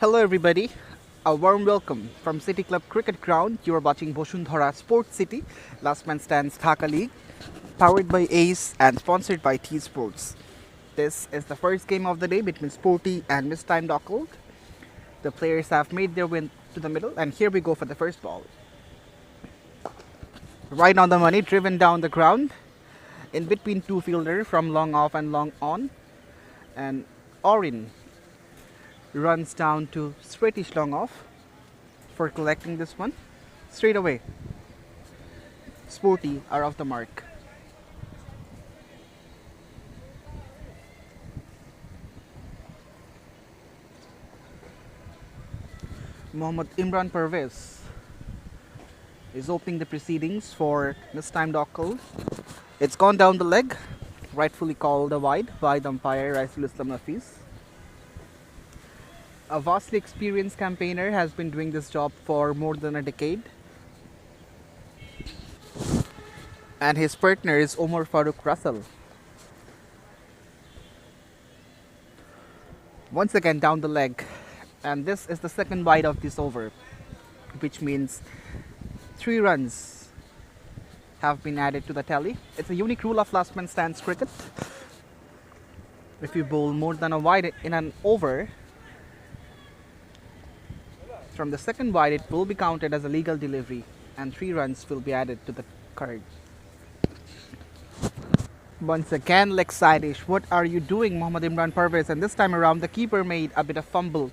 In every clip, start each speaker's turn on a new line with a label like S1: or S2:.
S1: Hello everybody, a warm welcome from City Club Cricket Ground. You are watching Boshundhara Sports City, Last Man Stands Dhaka League, powered by ACE and sponsored by T Sports. This is the first game of the day between Sporty and Mistimed Occult. The players have made their way to the middle, and here we go for the first ball. Right on the money, driven down the ground, in between two fielders from long off and long on, and Orin runs down to straightish long off for collecting this one. Straight away, Sporty are off the mark. Mohammad Imran Pervez is opening the proceedings for Mistimed Occult. It's gone down the leg, rightfully called a wide by the umpire Raisul Islam Hafiz. A vastly experienced campaigner has been doing this job for more than a decade. And his partner is Omar Farooq Russell. Once again down the leg. And this is the second wide of this over, which means 3 runs have been added to the tally. It's a unique rule of last man stands cricket. If you bowl more than a wide in an over, from the second wide it will be counted as a legal delivery and 3 runs will be added to the card. Once again leg side-ish. What are you doing, Mohammad Imran Pervez? And this time around the keeper made a bit of fumble.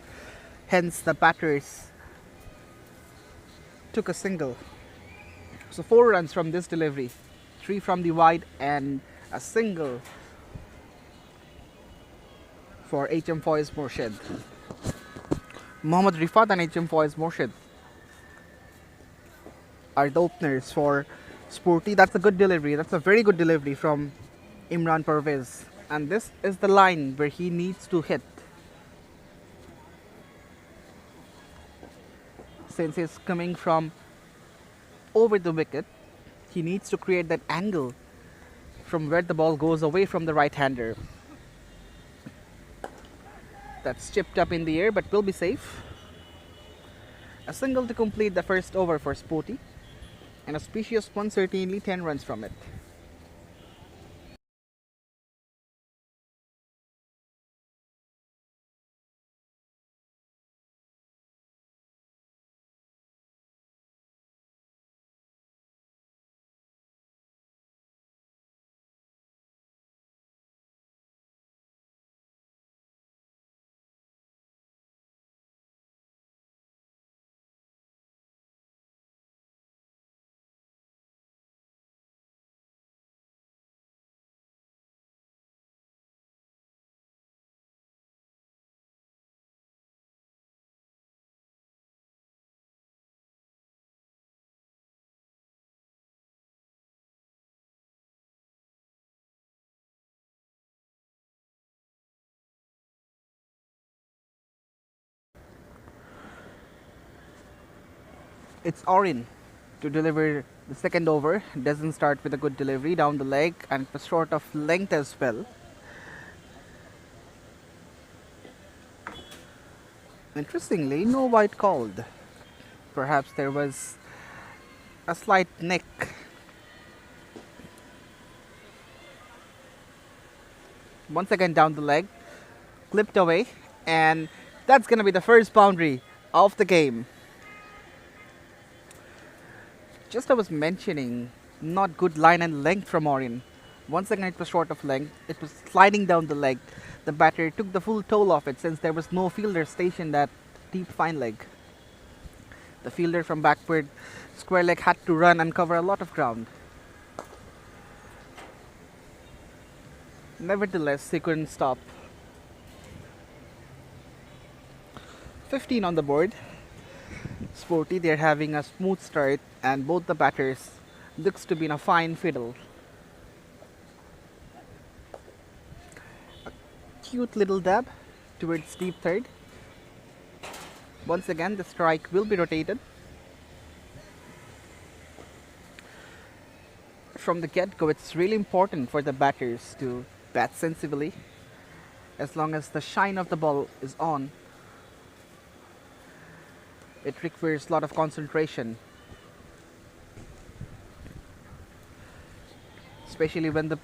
S1: Hence the batters took a single. So 4 runs from this delivery. 3 from the wide and a single for HM Foyz Morshid. Mohammad Rifat and HM Foyz Morshid are the openers for Sporty. That's a good delivery. That's a very good delivery from Imran Pervez. And this is the line where he needs to hit. Since he's coming from over the wicket, he needs to create that angle from where the ball goes away from the right-hander. That's chipped up in the air but will be safe. A single to complete the first over for Sporty, and a specious one, certainly 10 runs from it. It's Orin to deliver the second over. Doesn't start with a good delivery down the leg and it was short of length as well. Interestingly, no wide called. Perhaps there was a slight nick. Once again down the leg, clipped away, and that's going to be the first boundary of the game. Just I was mentioning, not good line and length from Orin. Once again it was short of length, it was sliding down the leg. The batter took the full toll of it since there was no fielder stationed at deep fine leg. The fielder from backward square leg had to run and cover a lot of ground. Nevertheless, he couldn't stop. 15 on the board. Sporty, they're having a smooth start and both the batters looks to be in a fine fiddle. A cute little dab towards deep third. Once again the strike will be rotated. From the get-go, it's really important for the batters to bat sensibly. As long as the shine of the ball is on, It requires a lot of concentration, especially when the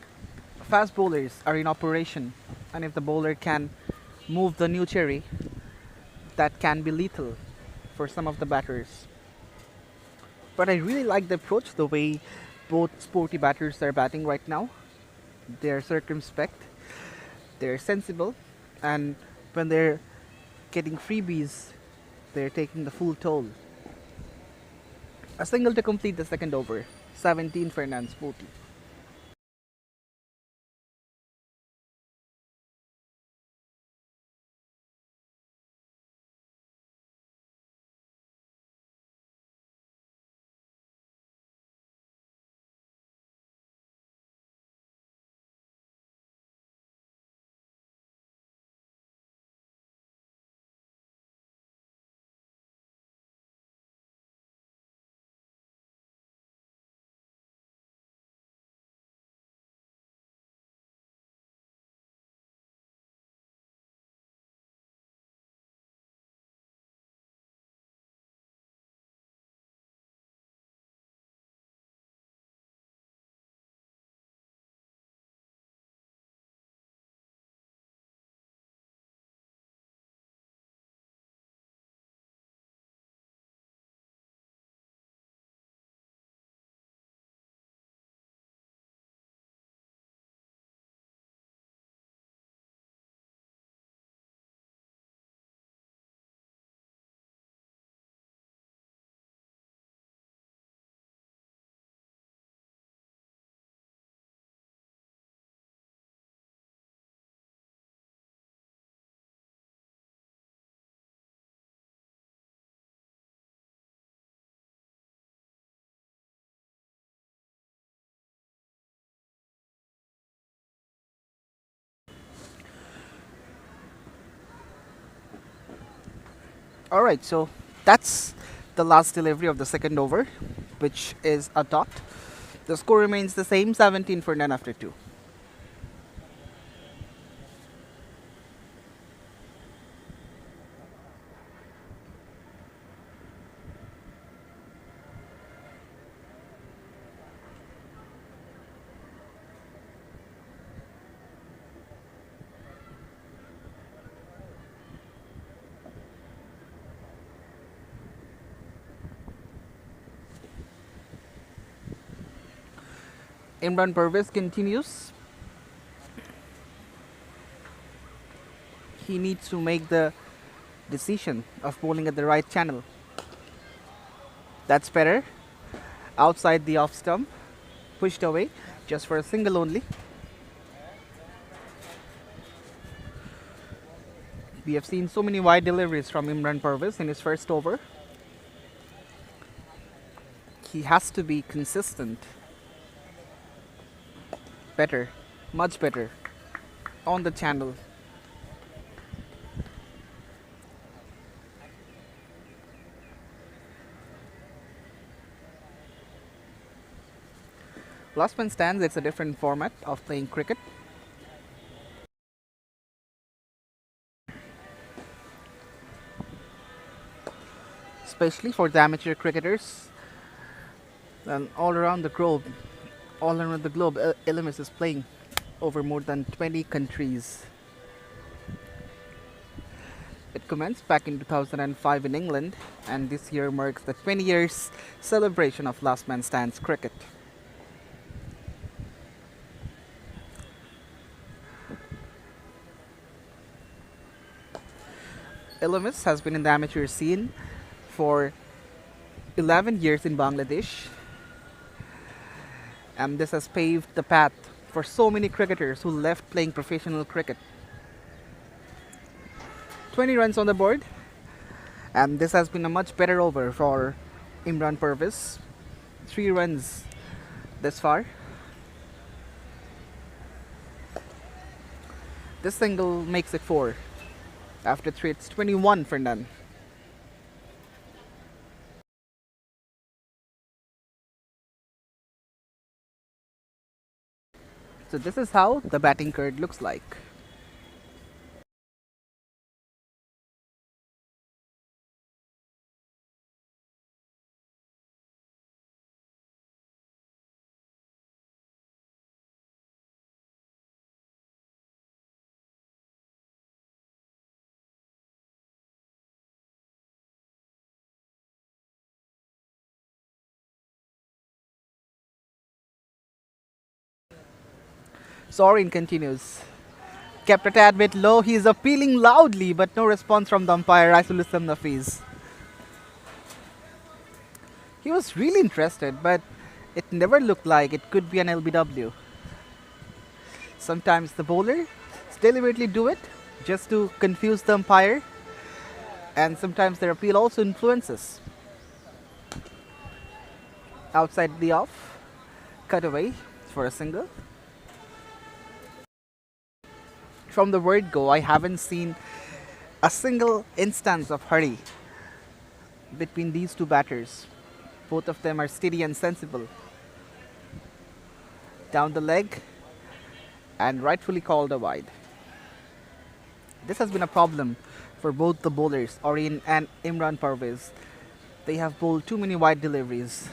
S1: fast bowlers are in operation, and if the bowler can move the new cherry, that can be lethal for some of the batters. But I really like the approach, the way both sporty batters are batting right now. They're circumspect, they're sensible, and when they're getting freebies, they're taking the full toll. A single to complete the second over. 17 for Sporty. Alright, so that's the last delivery of the second over, which is a dot. The score remains the same, 17 for none after 2. Imran Pervez continues. He needs to make the decision of bowling at the right channel. That's better. Outside the off stump. Pushed away. Just for a single only. We have seen so many wide deliveries from Imran Pervez in his first over. He has to be consistent. Better. Much better. On the channel. Last man stands, it's a different format of playing cricket. Especially for the amateur cricketers. And all around the globe, LMS is playing over more than 20 countries. It commenced back in 2005 in England, and this year marks the 20 years celebration of Last Man Stands cricket. LMS has been in the amateur scene for 11 years in Bangladesh, and this has paved the path for so many cricketers who left playing professional cricket. 20 runs on the board, and this has been a much better over for Imran Pervez. 3 runs this far. This single makes it 4. After 3, it's 21 for none. So this is how the batting card looks like. Sorin continues. Kept a tad bit low. He's appealing loudly, but no response from the umpire. Raisulislam Nafiz. He was really interested, but it never looked like it could be an LBW. Sometimes the bowlers deliberately do it just to confuse the umpire, and sometimes their appeal also influences. Outside the off, cut away for a single. From the word go, I haven't seen a single instance of hurry between these two batters. Both of them are steady and sensible. Down the leg and rightfully called a wide. This has been a problem for both the bowlers, Orien and Imran Parvez. They have bowled too many wide deliveries.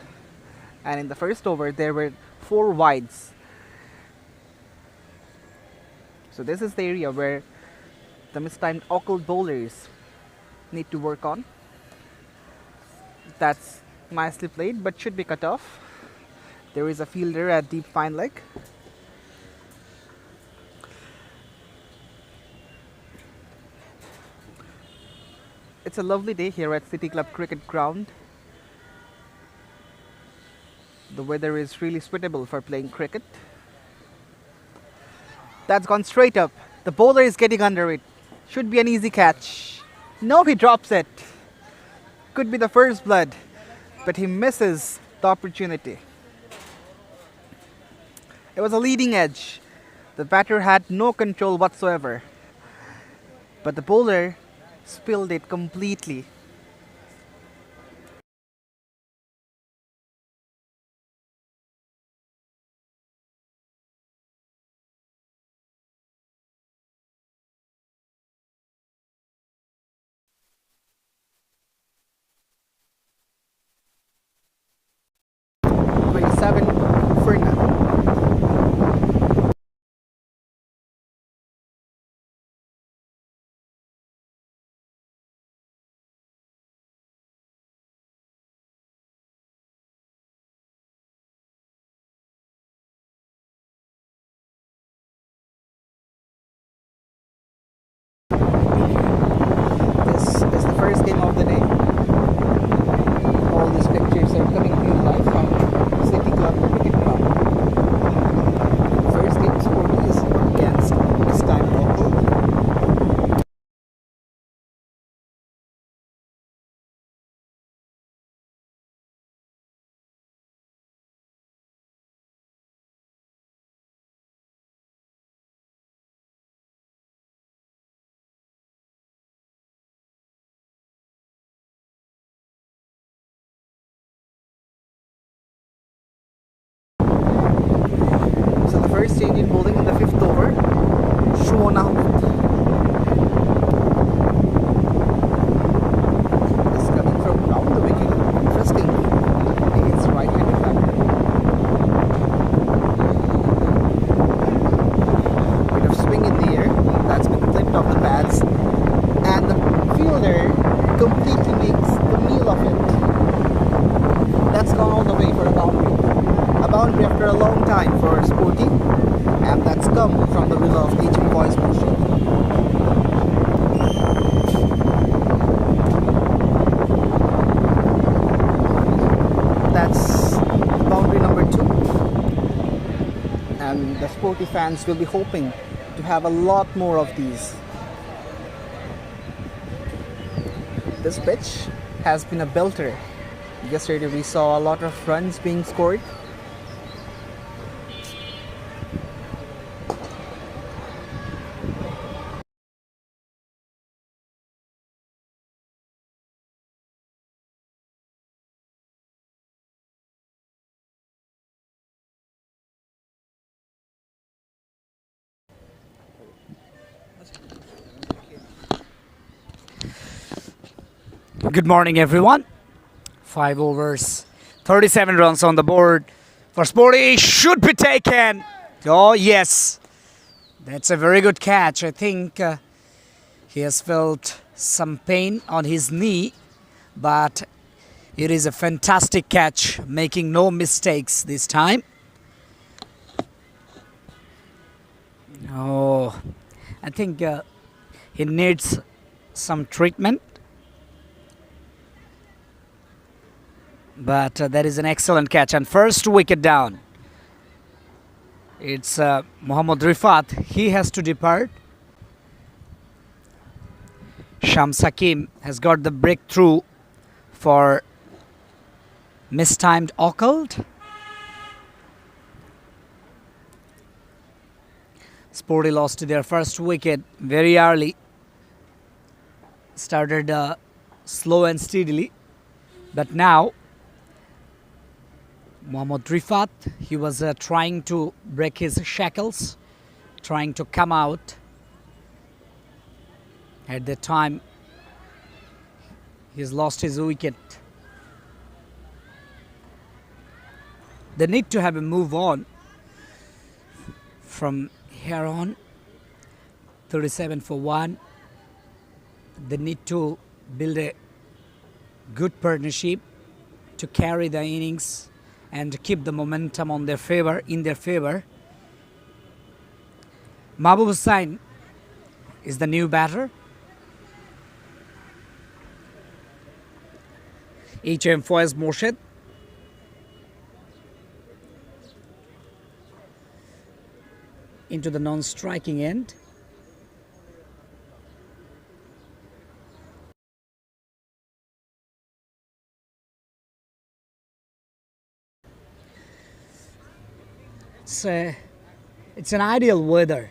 S1: And in the first over, there were 4 wides. So this is the area where the mistimed occult bowlers need to work on. That's nicely played, but should be cut off. There is a fielder at deep fine leg. It's a lovely day here at City Club Cricket Ground. The weather is really suitable for playing cricket. That's gone straight up. The bowler is getting under it. Should be an easy catch. No, he drops it. Could be the first blood, but he misses the opportunity. It was a leading edge. The batter had no control whatsoever, but the bowler spilled it completely. Seven for none. This is the first game of the day. All these pictures are coming to you live from City Club Cricket Ground. First game, Sporty is against MISTIMED OCCULT. So the first change in bowling in the 5th over, Shuon Ahmed is coming from round the wicket, interestingly, against right-handed batter. Bit of swing in the air, that's been clipped off the pads, and the fielder completely makes the meal of it. That's gone all the way for a boundary. A boundary after a long time for Sporty, and that's come from the will of aging voice motion. That's boundary number 2, and the Sporty fans will be hoping to have a lot more of these. This pitch has been a belter. Yesterday we saw a lot of runs being scored.
S2: Good morning, everyone. 5 overs, 37 runs on the board for Sporty. Should be taken. Oh, yes. That's a very good catch. I think he has felt some pain on his knee, but it is a fantastic catch, making no mistakes this time. Oh, I think he needs some treatment. But that is an excellent catch. And first wicket down. It's Mohammad Rifat. He has to depart. Shams Hakim has got the breakthrough for mistimed occult. Sporty lost their first wicket very early. Started slow and steadily. But now Mohammad Rifat, he was trying to break his shackles, trying to come out. At that time, he's lost his wicket. They need to have a move on from here on. 37 for 1. They need to build a good partnership to carry the innings and keep the momentum on their favor, in their favor. Mahbub Hussain is the new batter. HM Faiz Morshid. Into the non-striking end. It's an ideal weather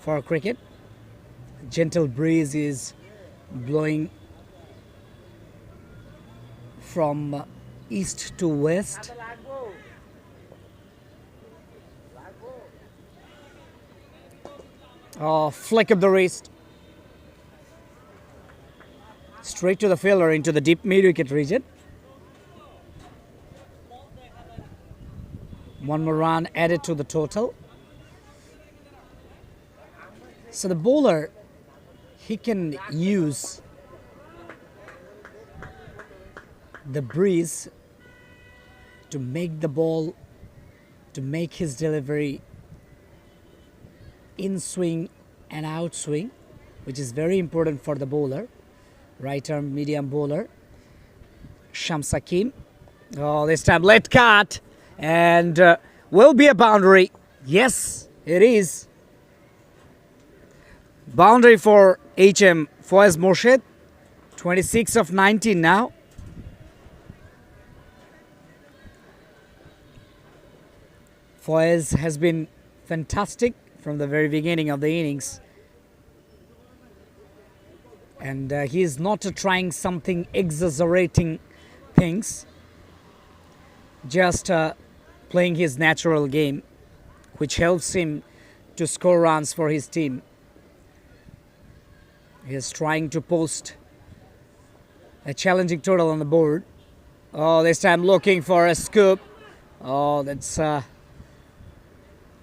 S2: for cricket. Gentle breeze is blowing from east to west. Oh, flick of the wrist. Straight to the fielder into the deep mid-wicket region. One more run added to the total. So the bowler, he can use the breeze to make the ball, to make his delivery in swing and out swing, which is very important for the bowler, right arm medium bowler. Shams Hakim. Oh, this time let cut. And will be a boundary. Yes, it is. Boundary for HM Faiz Morshid. 26 of 19 now. Faiz has been fantastic from the very beginning of the innings. And he is not trying something exaggerating things. Just playing his natural game, which helps him to score runs for his team. He is trying to post a challenging total on the board. Oh, this time looking for a scoop. Oh, that's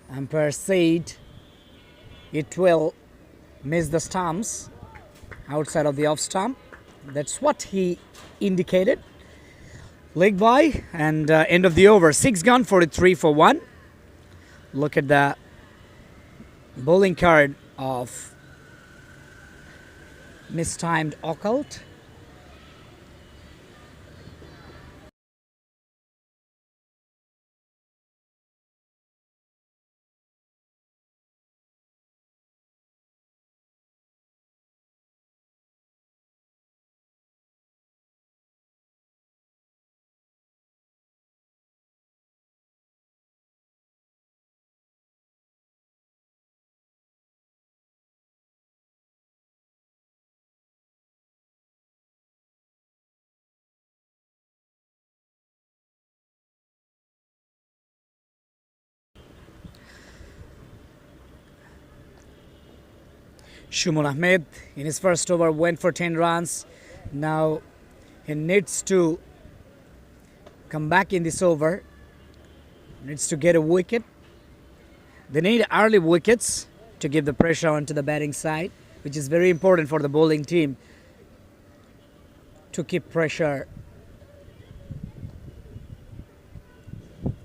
S2: umpire said it will miss the stumps outside of the off stump. That's what he indicated. Leg by and end of the over. 6 gone, 43 for 1. Look at the bowling card of mistimed occult. Shumul Ahmed in his first over went for 10 runs. Now he needs to come back in this over. Needs to get a wicket. They need early wickets to give the pressure onto the batting side, which is very important for the bowling team to keep pressure,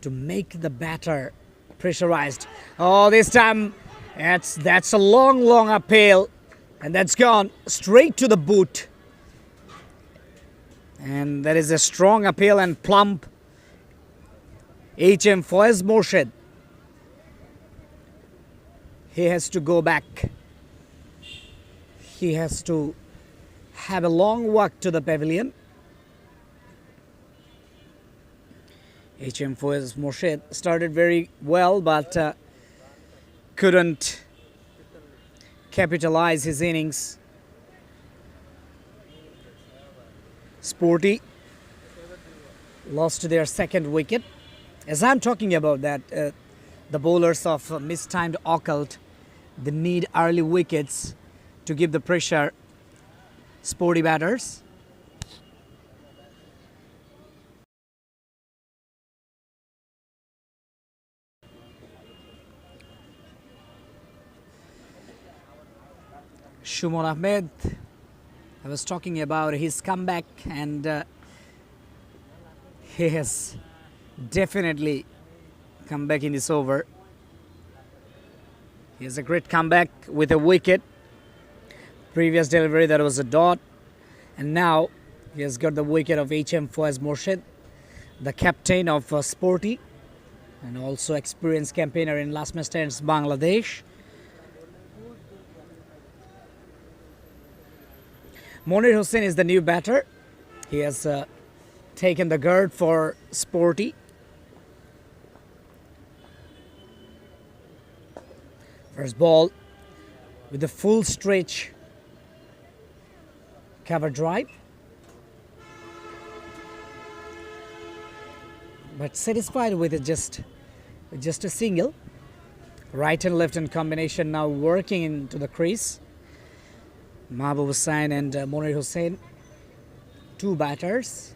S2: to make the batter pressurized. Oh, this time That's a long appeal, and that's gone straight to the boot. And that is a strong appeal and plump. HM Faiz Morshed. He has to go back. He has to have a long walk to the pavilion. HM Faiz Morshed started very well, but couldn't capitalize his innings. Sporty lost their second wicket. As I'm talking about that, the bowlers of Mistimed Occult, they need early wickets to give the pressure. Sporty batters. Shumon Ahmed, I was talking about his comeback, and he has definitely come back in this over. He has a great comeback with a wicket. Previous delivery, that was a dot, and now he has got the wicket of HM Faiz Morshed, the captain of Sporty, and also experienced campaigner in last match stands Bangladesh. Monir Hussain is the new batter. He has taken the guard for Sporty. First ball with the full stretch cover drive. But satisfied with just a single. Right and left hand combination now working into the crease. Mahbub Hussain and Monir Hussain, two batters.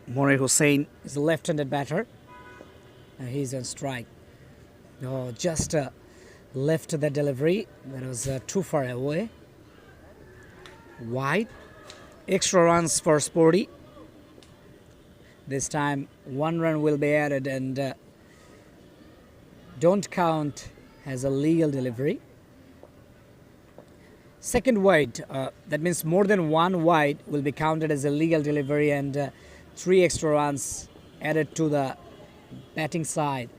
S2: Monir Hussain is a left-handed batter. He's on strike. Oh, just left the delivery. That was too far away. Wide. Extra runs for Sporty. This time, 1 run will be added, and don't count as a legal delivery. Second wide, that means more than 1 wide will be counted as a legal delivery, and 3 extra runs added to the batting side.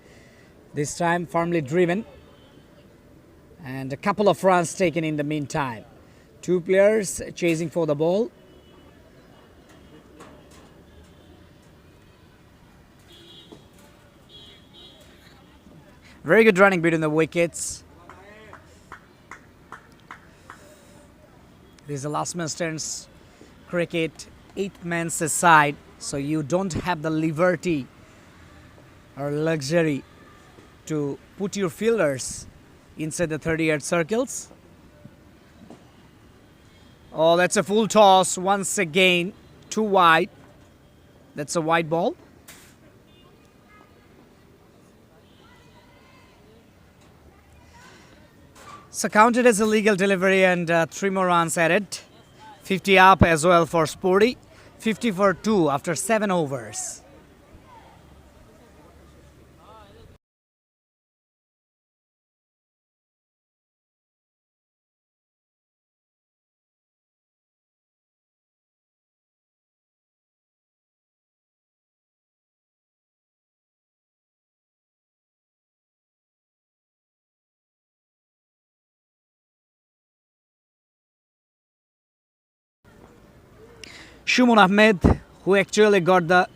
S2: This time firmly driven, and a couple of runs taken in the meantime. 2 players chasing for the ball. Very good running between the wickets. This is the last man stands cricket, 8 men's aside, so you don't have the liberty or luxury to put your fielders inside the 30-yard circles. Oh, that's a full toss once again, too wide. That's a wide ball. So counted as a legal delivery, and 3 more runs added. 50 up as well for Sporty. 50 for 2 after 7 overs. Shumon Ahmed, who actually got the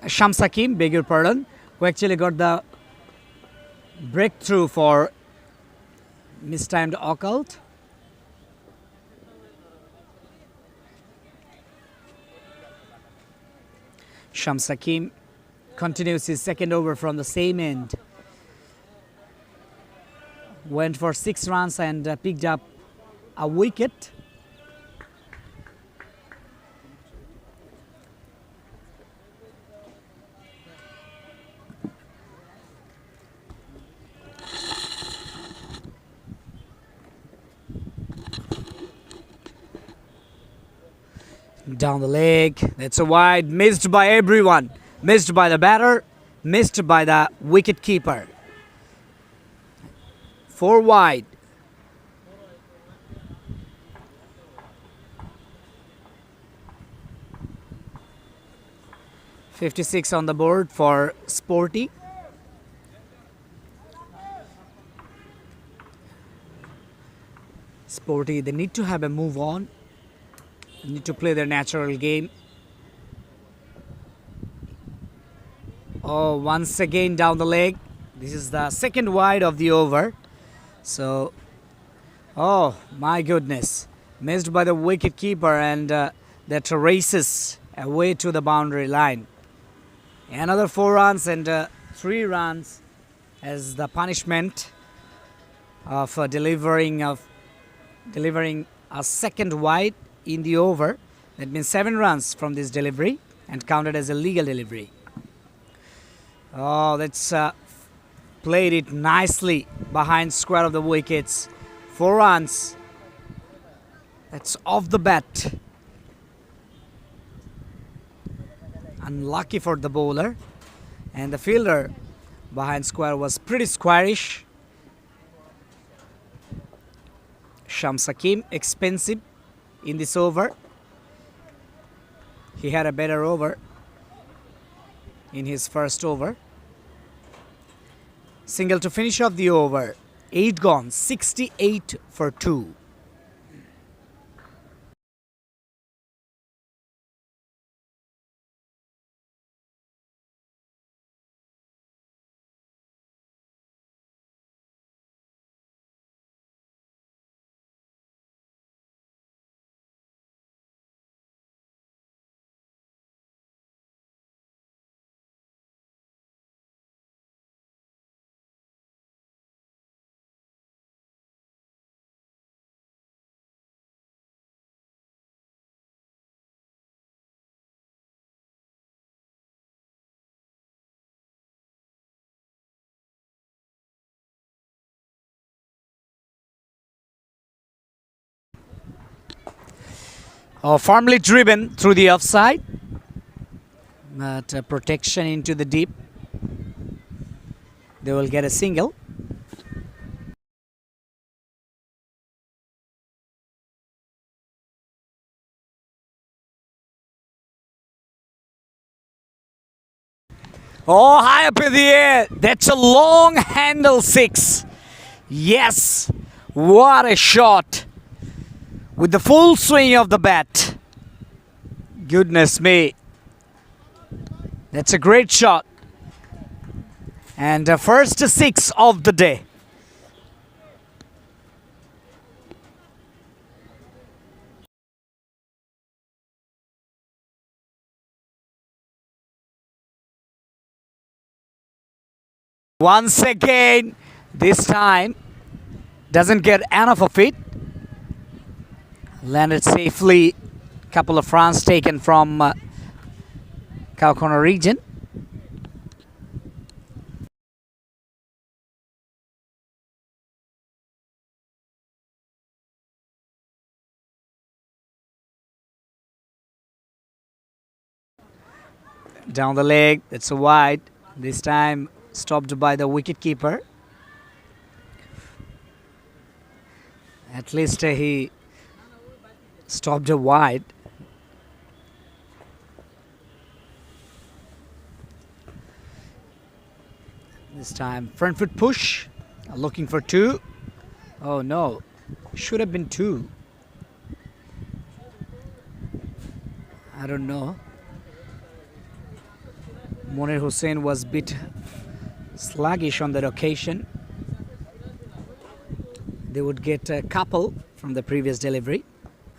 S2: Shamsakim, beg your pardon, who actually got the breakthrough for Mistimed Occult. Shamsakim continues his second over from the same end. Went for 6 runs and picked up a wicket. Down the leg, that's a wide, missed by everyone, missed by the batter, missed by the wicket keeper. 4 wide. .56 on the board for Sporty. Sporty, they need to have a move on. They need to play their natural game. Oh, once again down the leg. This is the second wide of the over. So, oh my goodness. Missed by the wicket keeper, and that races away to the boundary line. Another 4 runs and 3 runs as the punishment of delivering a second wide in the over. That means 7 runs from this delivery and counted as a legal delivery. Oh, that's played it nicely behind square of the wickets. 4 runs. That's off the bat. Unlucky for the bowler, and the fielder behind square was pretty squarish. Shamsakim expensive in this over. He had a better over in his first over. Single to finish off the over. 8 gone, 68 for 2. Oh, firmly driven through the offside, but protection into the deep. They will get a single. Oh, high up in the air. That's a long handle 6. Yes, what a shot. With the full swing of the bat. Goodness me. That's a great shot. And first 6 of the day. Once again, this time doesn't get enough of it. Landed safely. Couple of runs taken from cow corner region. Down the leg, that's a wide. This time stopped by the wicket keeper. At least he stopped a wide. This time front foot push, looking for 2. Oh no, should have been 2. I don't know. Monir Hussain was a bit sluggish on that occasion. They would get a couple from the previous delivery,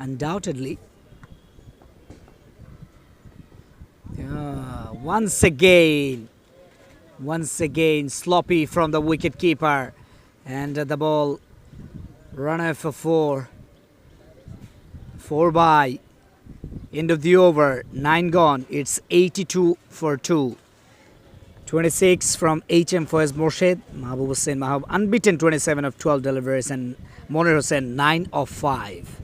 S2: undoubtedly. Once again, sloppy from the wicket keeper, and the ball run out for 4. 4 by. End of the over. 9 gone. It's 82 for 2. 26 from HM Faiz Morshed. Mahbub Hussain Mahbub unbeaten 27 of 12 deliveries, and Monir Hussain 9 of 5.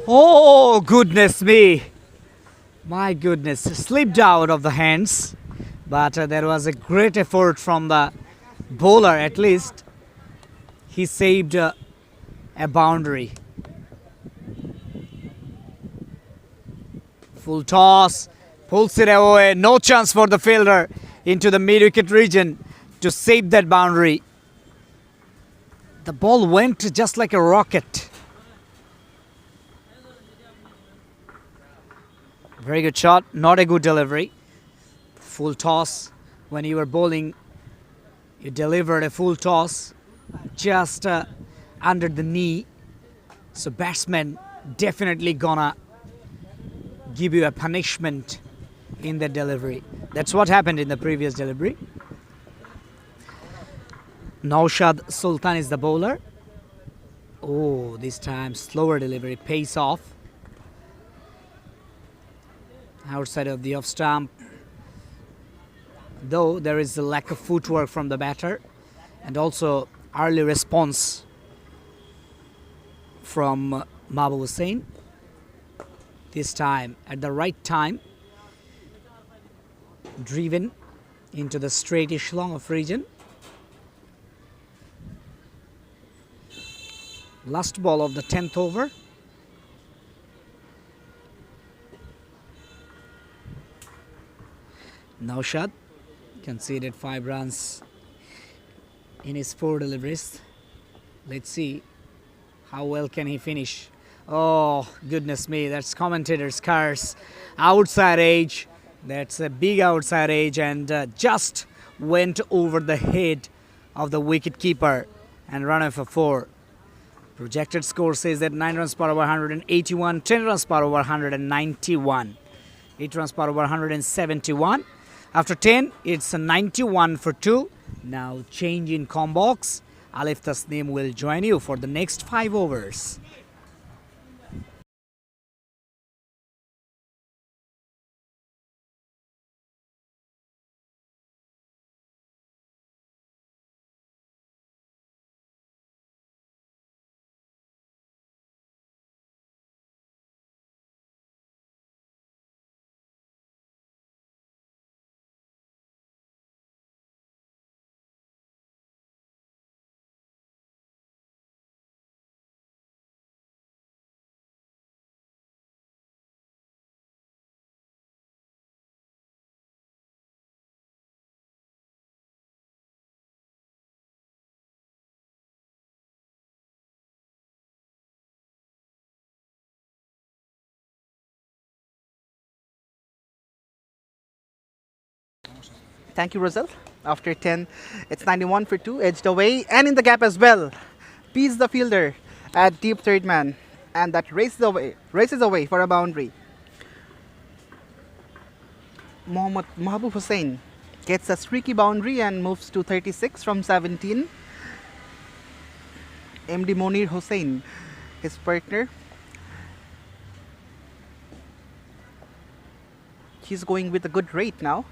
S2: Oh, goodness me. My goodness, slipped out of the hands. But there was a great effort from the bowler at least. He saved a boundary. Full toss, pulls it away. No chance for the fielder into the mid-wicket region to save that boundary. The ball went just like a rocket. Very good shot, not a good delivery. Full toss. When you were bowling, you delivered a full toss just under the knee. So batsman definitely gonna give you a punishment in the delivery. That's what happened in the previous delivery. Naushad Sultan is the bowler. Oh, this time slower delivery, pays off. Outside of the off stump. Though there is a lack of footwork from the batter and also early response from Mahbub Hussain. This time at the right time, driven into the straightish long of region. Last ball of the 10th over. Naushad conceded 5 runs in his 4 deliveries. Let's see how well can he finish. Oh, goodness me, that's commentator's curse. Outside edge, that's a big outside edge, and just went over the head of the wicket keeper and run for 4. Projected score says that 9 runs per over 181, 10 runs per over 191, 8 runs per over 171. After 10, it's a 91 for 2. Now change in combox. Alif Tasneem will join you for the next 5 overs.
S1: Thank you, Rosal. After 10, it's 91 for 2, edged away and in the gap as well. Beats the fielder at deep third man, and that races away for a boundary. Mahbub Hussain gets a streaky boundary and moves to 36 from 17. MD Monir Hussain, his partner, he's going with a good rate now.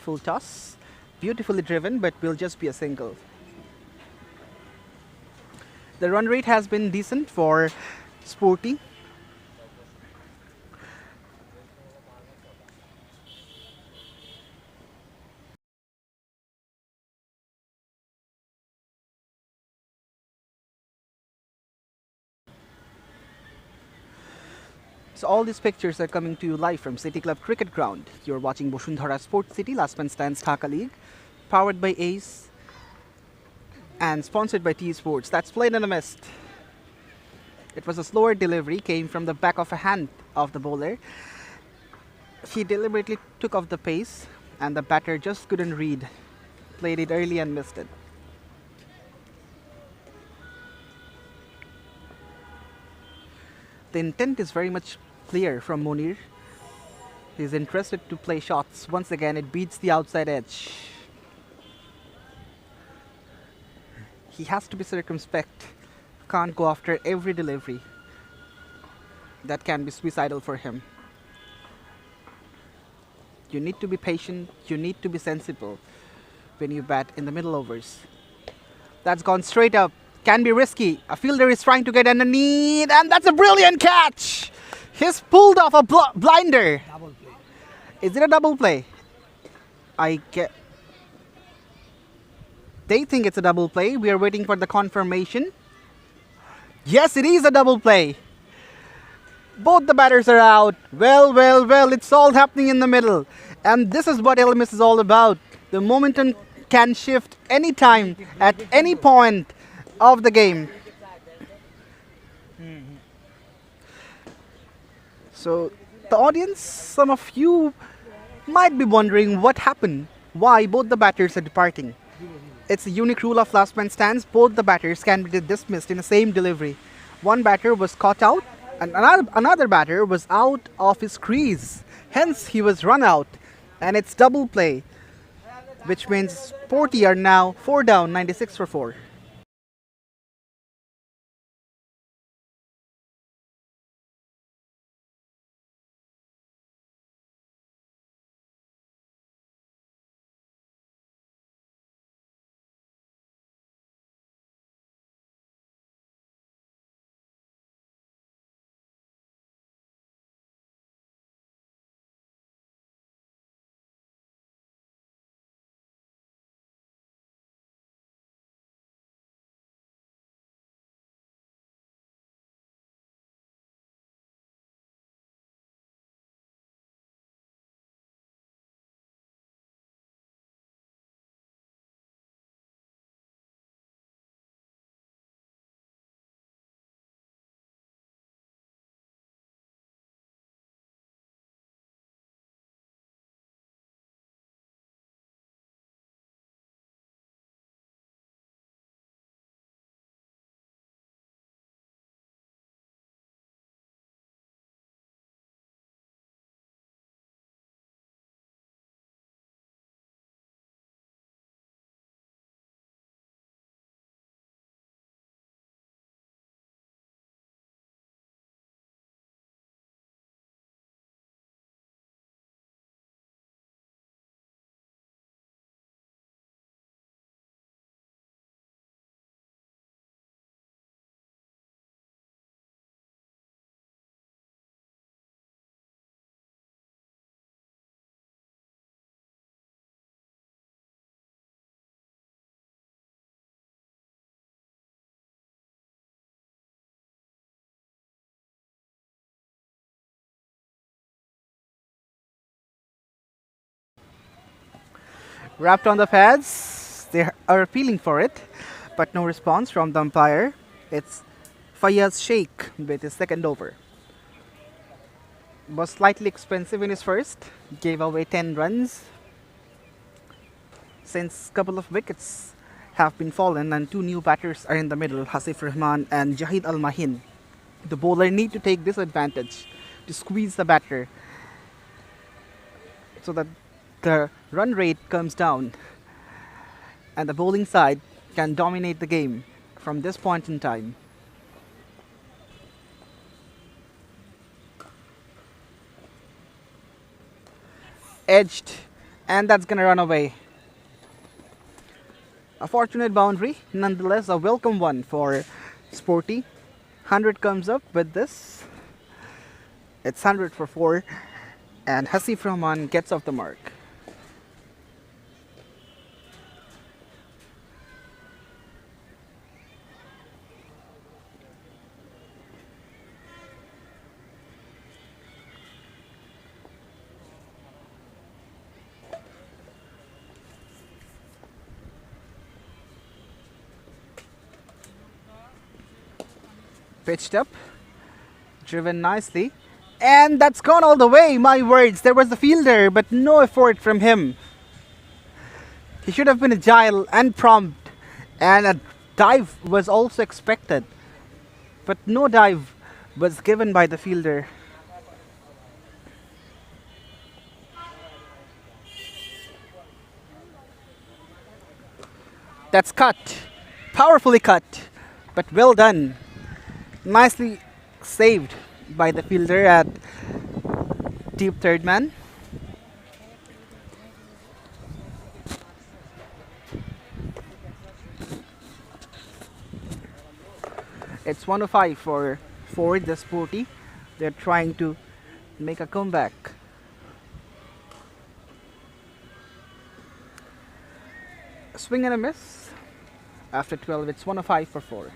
S1: Full toss, beautifully driven, but will just be a single. The run rate has been decent for Sporty. So all these pictures are coming to you live from City Club Cricket Ground. You're watching Boshundhara Sports City Last Man Stands Dhaka League, powered by Ace and sponsored by T Sports. That's played in a mist. It was a slower delivery, came from the back of a hand of the bowler. He deliberately took off the pace and the batter just couldn't read. Played it early and missed it. The intent is very much clear from Monir. He's interested to play shots. Once again, it beats the outside edge. He has to be circumspect. Can't go after every delivery. That can be suicidal for him. You need to be patient. You need to be sensible when you bat in the middle overs. That's gone straight up can be risky. A fielder is trying to get underneath, and that's a brilliant catch. He's pulled off a blinder.
S2: Double play.
S1: Is it a double play? I get. They think it's a double play. We are waiting for the confirmation. Yes, it is a double play. Both the batters are out. Well, it's all happening in the middle. And this is what LMS is all about. The momentum can shift anytime, at any point of the game. So, the audience, some of you might be wondering what happened, why both the batters are departing. It's a unique rule of last man stands. Both the batters can be dismissed in the same delivery. One batter was caught out, and another batter was out of his crease. Hence, he was run out, and it's double play, which means Sporty are now 4 down, 96 for 4. Wrapped on the pads, they are appealing for it, but no response from the umpire. It's Fayyaz Sheikh with his second over. Was slightly expensive in his first, gave away 10 runs. Since couple of wickets have been fallen and two new batters are in the middle, Hasif Rahman and Jahid Al Mahin. The bowler need to take this advantage to squeeze the batter so that the run rate comes down and the bowling side can dominate the game from this point in time. Edged, and that's gonna run away. A fortunate boundary, nonetheless a welcome one for Sporty. 100 comes up with this. It's 100 for 4, and Hasif Rahman gets off the mark. Pitched up, driven nicely, and that's gone all the way. My words, there was the fielder, but no effort from him. He should have been agile and prompt, and a dive was also expected, but no dive was given by the fielder. That's cut, powerfully cut, but well done. Nicely saved by the fielder at deep third man. It's 105 for the Sporty. They're trying to make a comeback. Swing and a miss. After 12, it's 105 for 4.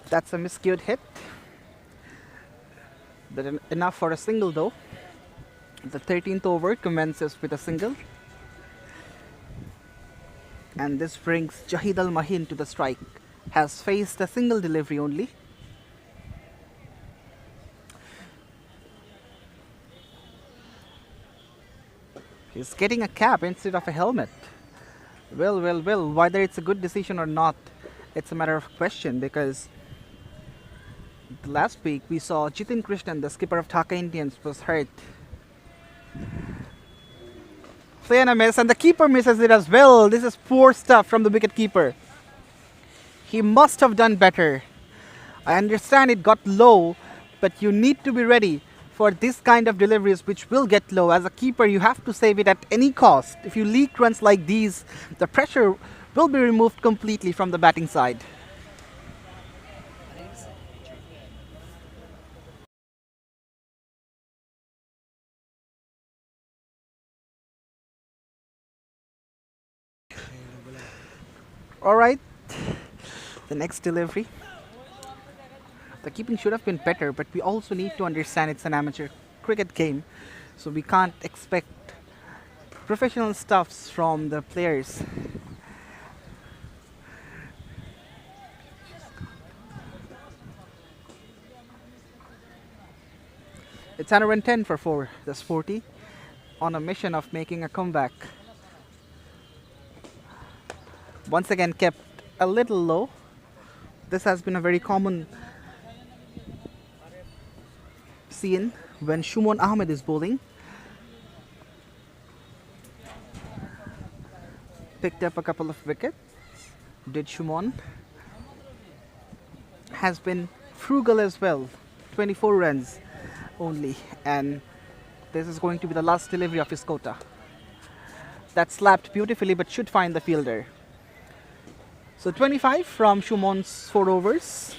S1: That's a miscued hit. Enough for a single though. The 13th over commences with a single. And this brings Jahid Al Mahin to the strike. Has faced a single delivery only. He's getting a cap instead of a helmet. Well, whether it's a good decision or not, it's a matter of question, because last week we saw Jitin Krishnan, the skipper of Dhaka Indians, was hurt. Play and a miss, and the keeper misses it as well. This is poor stuff from the wicket keeper. He must have done better. I understand it got low, but you need to be ready for this kind of deliveries which will get low. As a keeper, you have to save it at any cost. If you leak runs like these, the pressure will be removed completely from the batting side. Alright, the next delivery. The keeping should have been better, but we also need to understand it's an amateur cricket game, so we can't expect professional stuffs from the players. It's 110 for 4, the Sporty, on a mission of making a comeback. Once again kept a little low. This has been a very common scene when Shumon Ahmed is bowling. Picked up a couple of wickets. Did Shumon. Has been frugal as well. 24 runs only, and this is going to be the last delivery of his quota. That slapped beautifully but should find the fielder. So 25 from Shumon's 4 overs,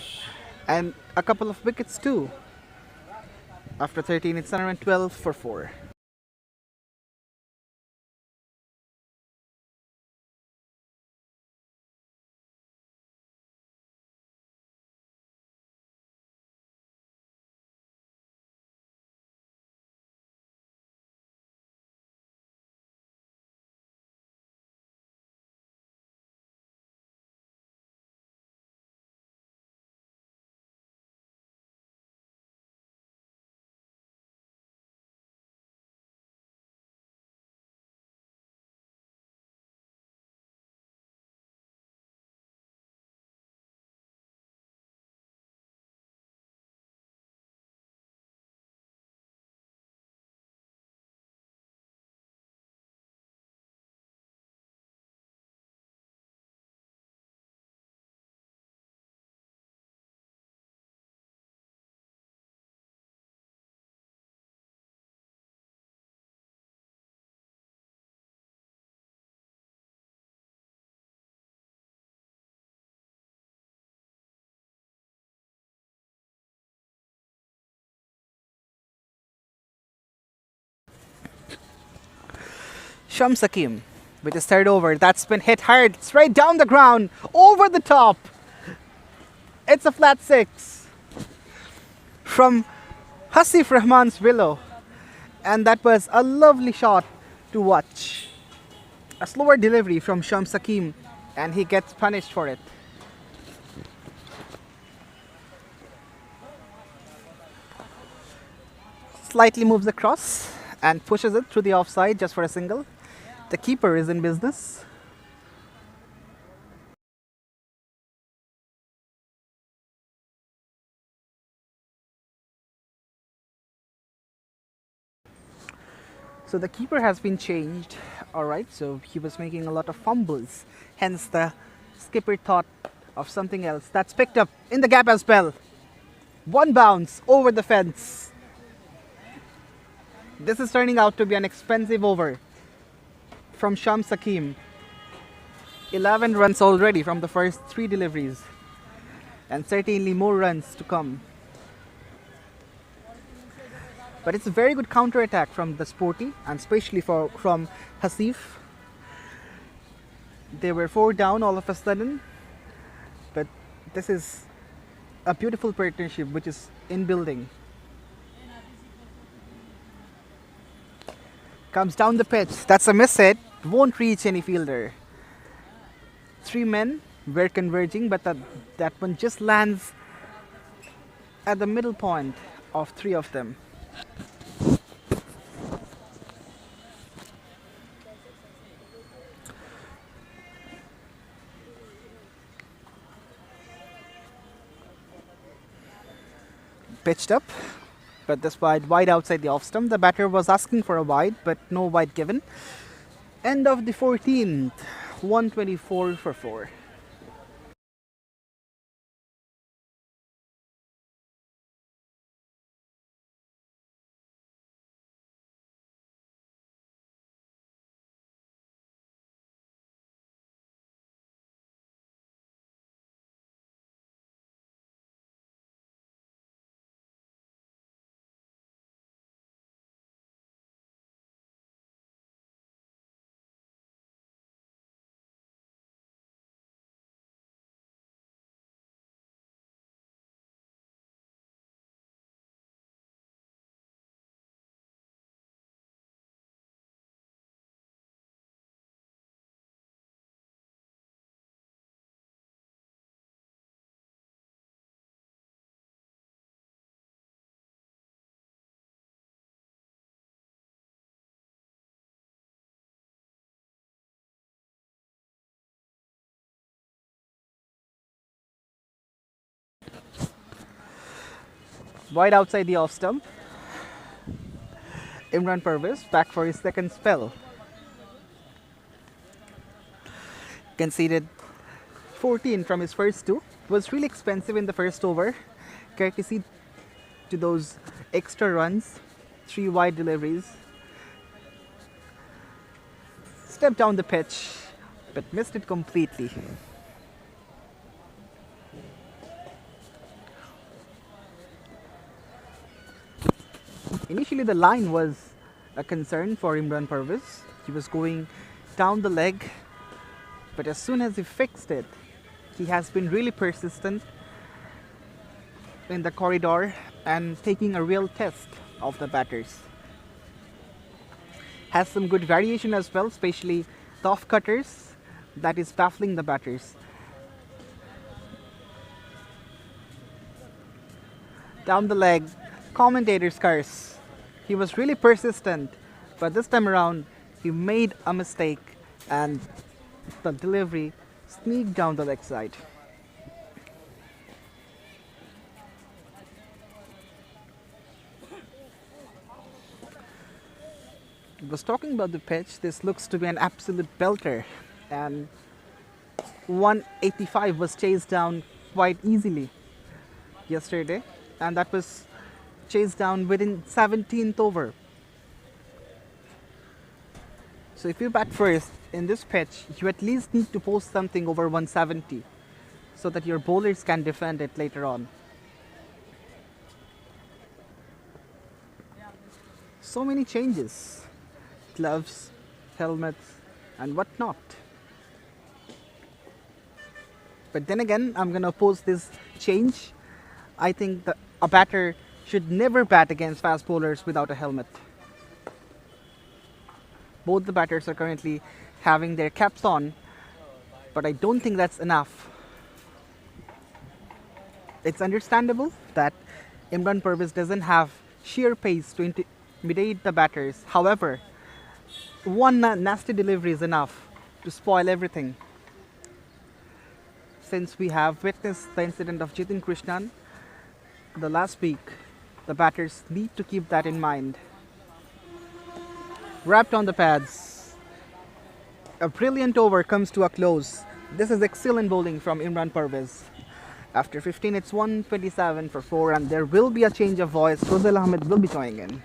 S1: and a couple of wickets too. After 13, it's 112 for 4. Shams Hakim with his third over. That's been hit hard, straight down the ground, over the top. It's a flat 6 from Hasif Rahman's willow, and that was a lovely shot to watch. A slower delivery from Shams Hakim, and he gets punished for it. slightly moves across and pushes it through the offside just for a single. The keeper is in business. So the keeper has been changed. Alright, so he was making a lot of fumbles. Hence the skipper thought of something else. That's picked up in the gap as well. One bounce over the fence. This is turning out to be an expensive over from Shams Hakim. 11 runs already from the first 3 deliveries. And certainly more runs to come. But it's a very good counter-attack from the Sporty, and especially from Hasif. They were 4 down all of a sudden. But this is a beautiful partnership which is in building. Comes down the pitch. That's a miss hit. Won't reach any fielder. 3 men were converging, but that one just lands at the middle point of 3 of them. Pitched up, but this wide outside the off stump. The batter was asking for a wide, but no wide given. End of the 14th, 124 for 4. Wide outside the off stump. Imran Pervez back for his second spell. Conceded 14 from his first 2. Was really expensive in the first over, courtesy to those extra runs, 3 wide deliveries. Stepped down the pitch, but missed it completely. Initially the line was a concern for Imran Pervez. He was going down the leg, but as soon as he fixed it, he has been really persistent in the corridor and taking a real test of the batters. Has some good variation as well, especially the off cutters, that is baffling the batters. Down the leg, commentator's curse. He was really persistent, but this time around he made a mistake and the delivery sneaked down the leg side. I was talking about the pitch. This looks to be an absolute belter, and 185 was chased down quite easily yesterday, and that was chased down within 17th over. So if you bat first in this pitch, you at least need to post something over 170 so that your bowlers can defend it later on. So many changes. Gloves, helmets, and whatnot. But then again, I'm going to oppose this change. I think that a batter should never bat against fast bowlers without a helmet. Both the batters are currently having their caps on, but I don't think that's enough. It's understandable that Imran Pervez doesn't have sheer pace to intimidate the batters. However, one nasty delivery is enough to spoil everything. Since we have witnessed the incident of Jitin Krishnan the last week, the batters need to keep that in mind. Wrapped on the pads, a brilliant over comes to a close. This is excellent bowling from Imran Parvez. After 15, it's 127 for 4, and there will be a change of voice. Fazil Ahmed will be joining in.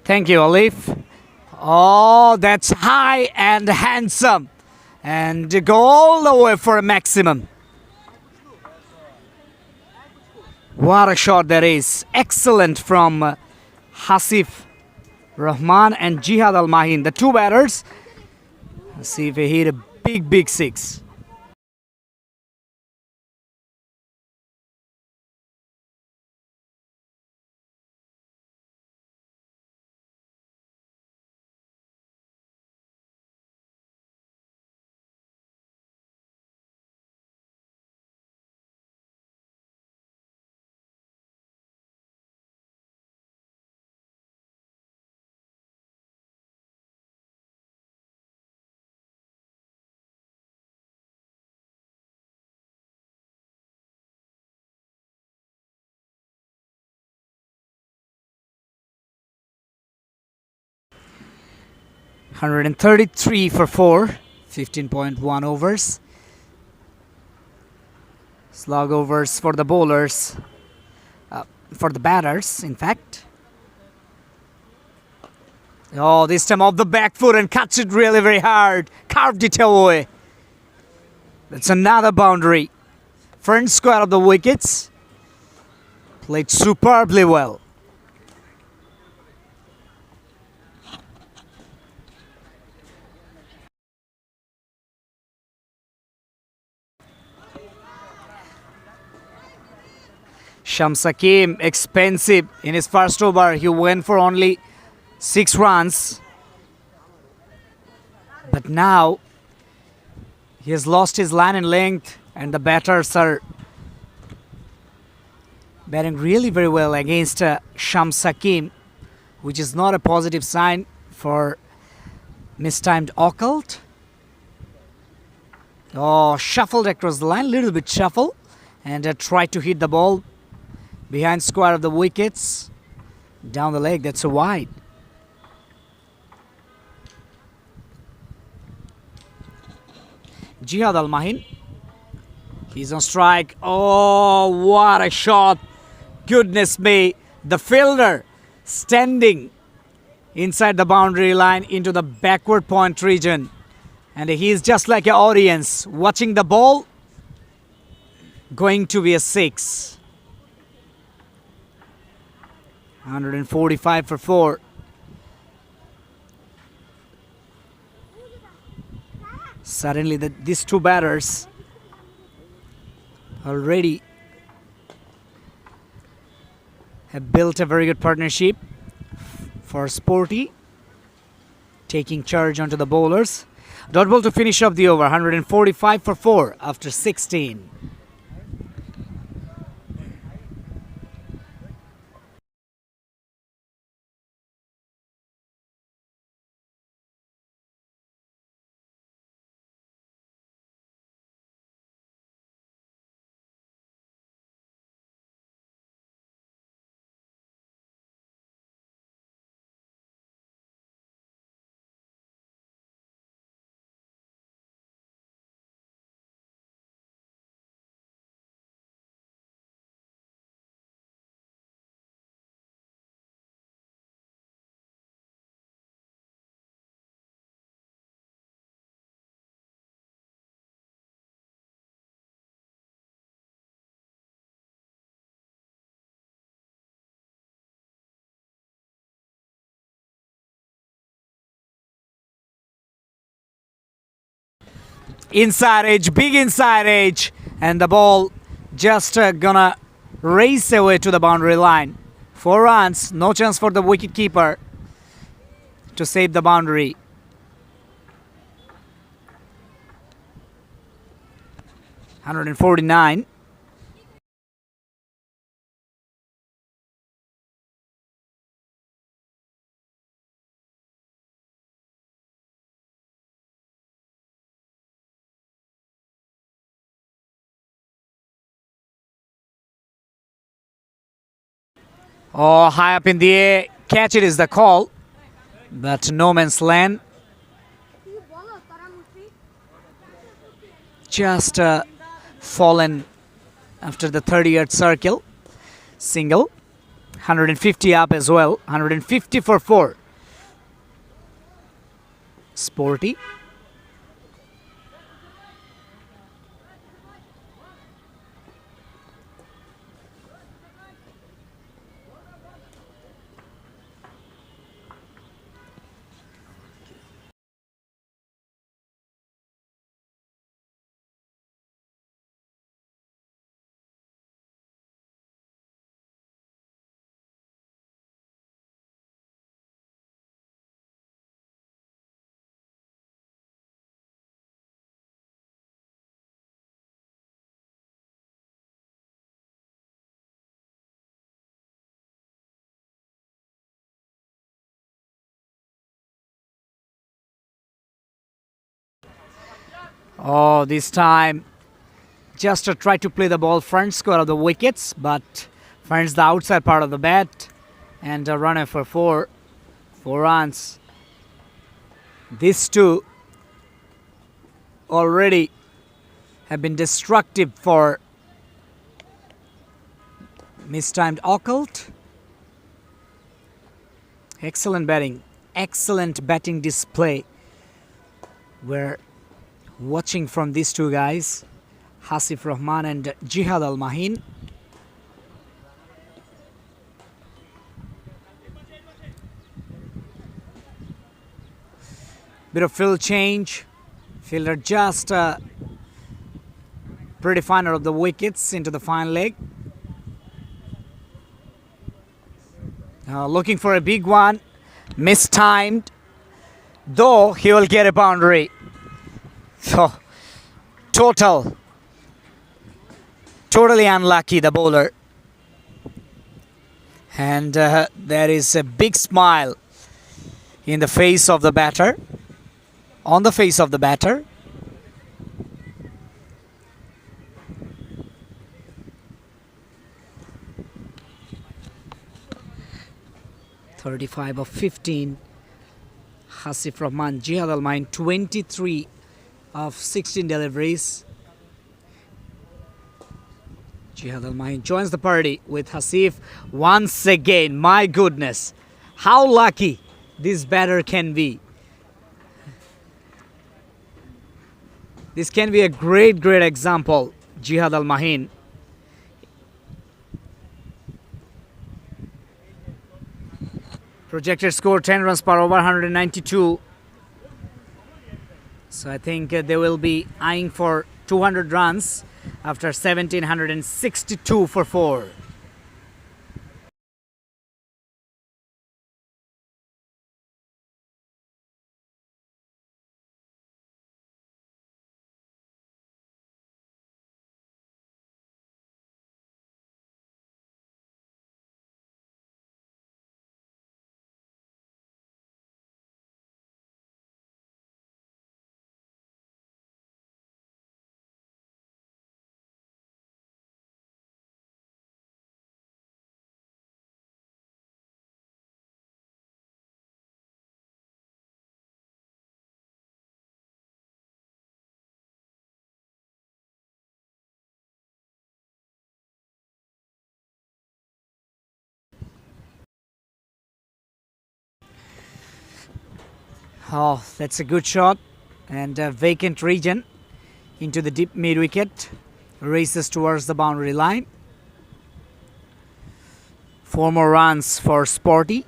S2: Thank you, Alif. Oh, that's high and handsome. And go all the way for a maximum. What a shot that is. Excellent from Hasif Rahman and Jihad Al Mahin, the two batters. Let's see if he hit a big six. $133 for 4, 15.1 overs. Slog overs for the bowlers, for the batters, in fact. Oh, this time off the back foot and cuts it really very hard. Carved it away. That's another boundary. Front square of the wickets. Played superbly well. Shamsakim, expensive in his first over. He went for only 6 runs. But now he has lost his line and length, and the batters are batting really very well against Shamsakim, which is not a positive sign for mistimed occult. Oh, shuffled across the line, little bit shuffle, and tried to hit the ball behind square of the wickets, down the leg. That's a wide. Jihad Al Mahin, he's on strike. Oh, what a shot! Goodness me, the fielder standing inside the boundary line into the backward point region, and he's just like an audience watching the ball. Going to be a 6. 145 for 4. Suddenly these two batters already have built a very good partnership for Sporty, taking charge onto the bowlers. Dot ball to finish off the over, 145 for 4 after 16. Inside edge, big inside edge, and the ball just gonna race away to the boundary line. 4 runs, no chance for the wicket keeper to save the boundary. (149). Oh, high up in the air, catch it is the call, but no man's land. Just fallen after the 30-yard circle. Single. 150 up as well. 150 for 4. Sporty. Oh, this time just to try to play the ball front square of the wickets, but finds the outside part of the bat and a runner for 4 runs. These two already have been destructive for Mistimed Occult. Excellent batting display. We're watching from these two guys, Hasif Rahman and Jihad Al Mahin. Bit of field change. Fielder just pretty finer of the wickets into the fine leg. Looking for a big one. Mistimed. Though he will get a boundary. So, totally unlucky, the bowler. And there is a big smile in the face of the batter. On the face of the batter. (35 of 15). Hasif Rahman, Jihad Al Mahin, 23 of 16 deliveries. Jihad Al Mahin joins the party with Hasif once again. My goodness, how lucky this batter can be. This can be a great example. Jihad Al Mahin. Projected score 10 runs per over, 192. So I think they will be eyeing for 200 runs after 1,762 for 4. Oh, that's a good shot. And a vacant region into the deep mid wicket. Races towards the boundary line. 4 more runs for Sporty.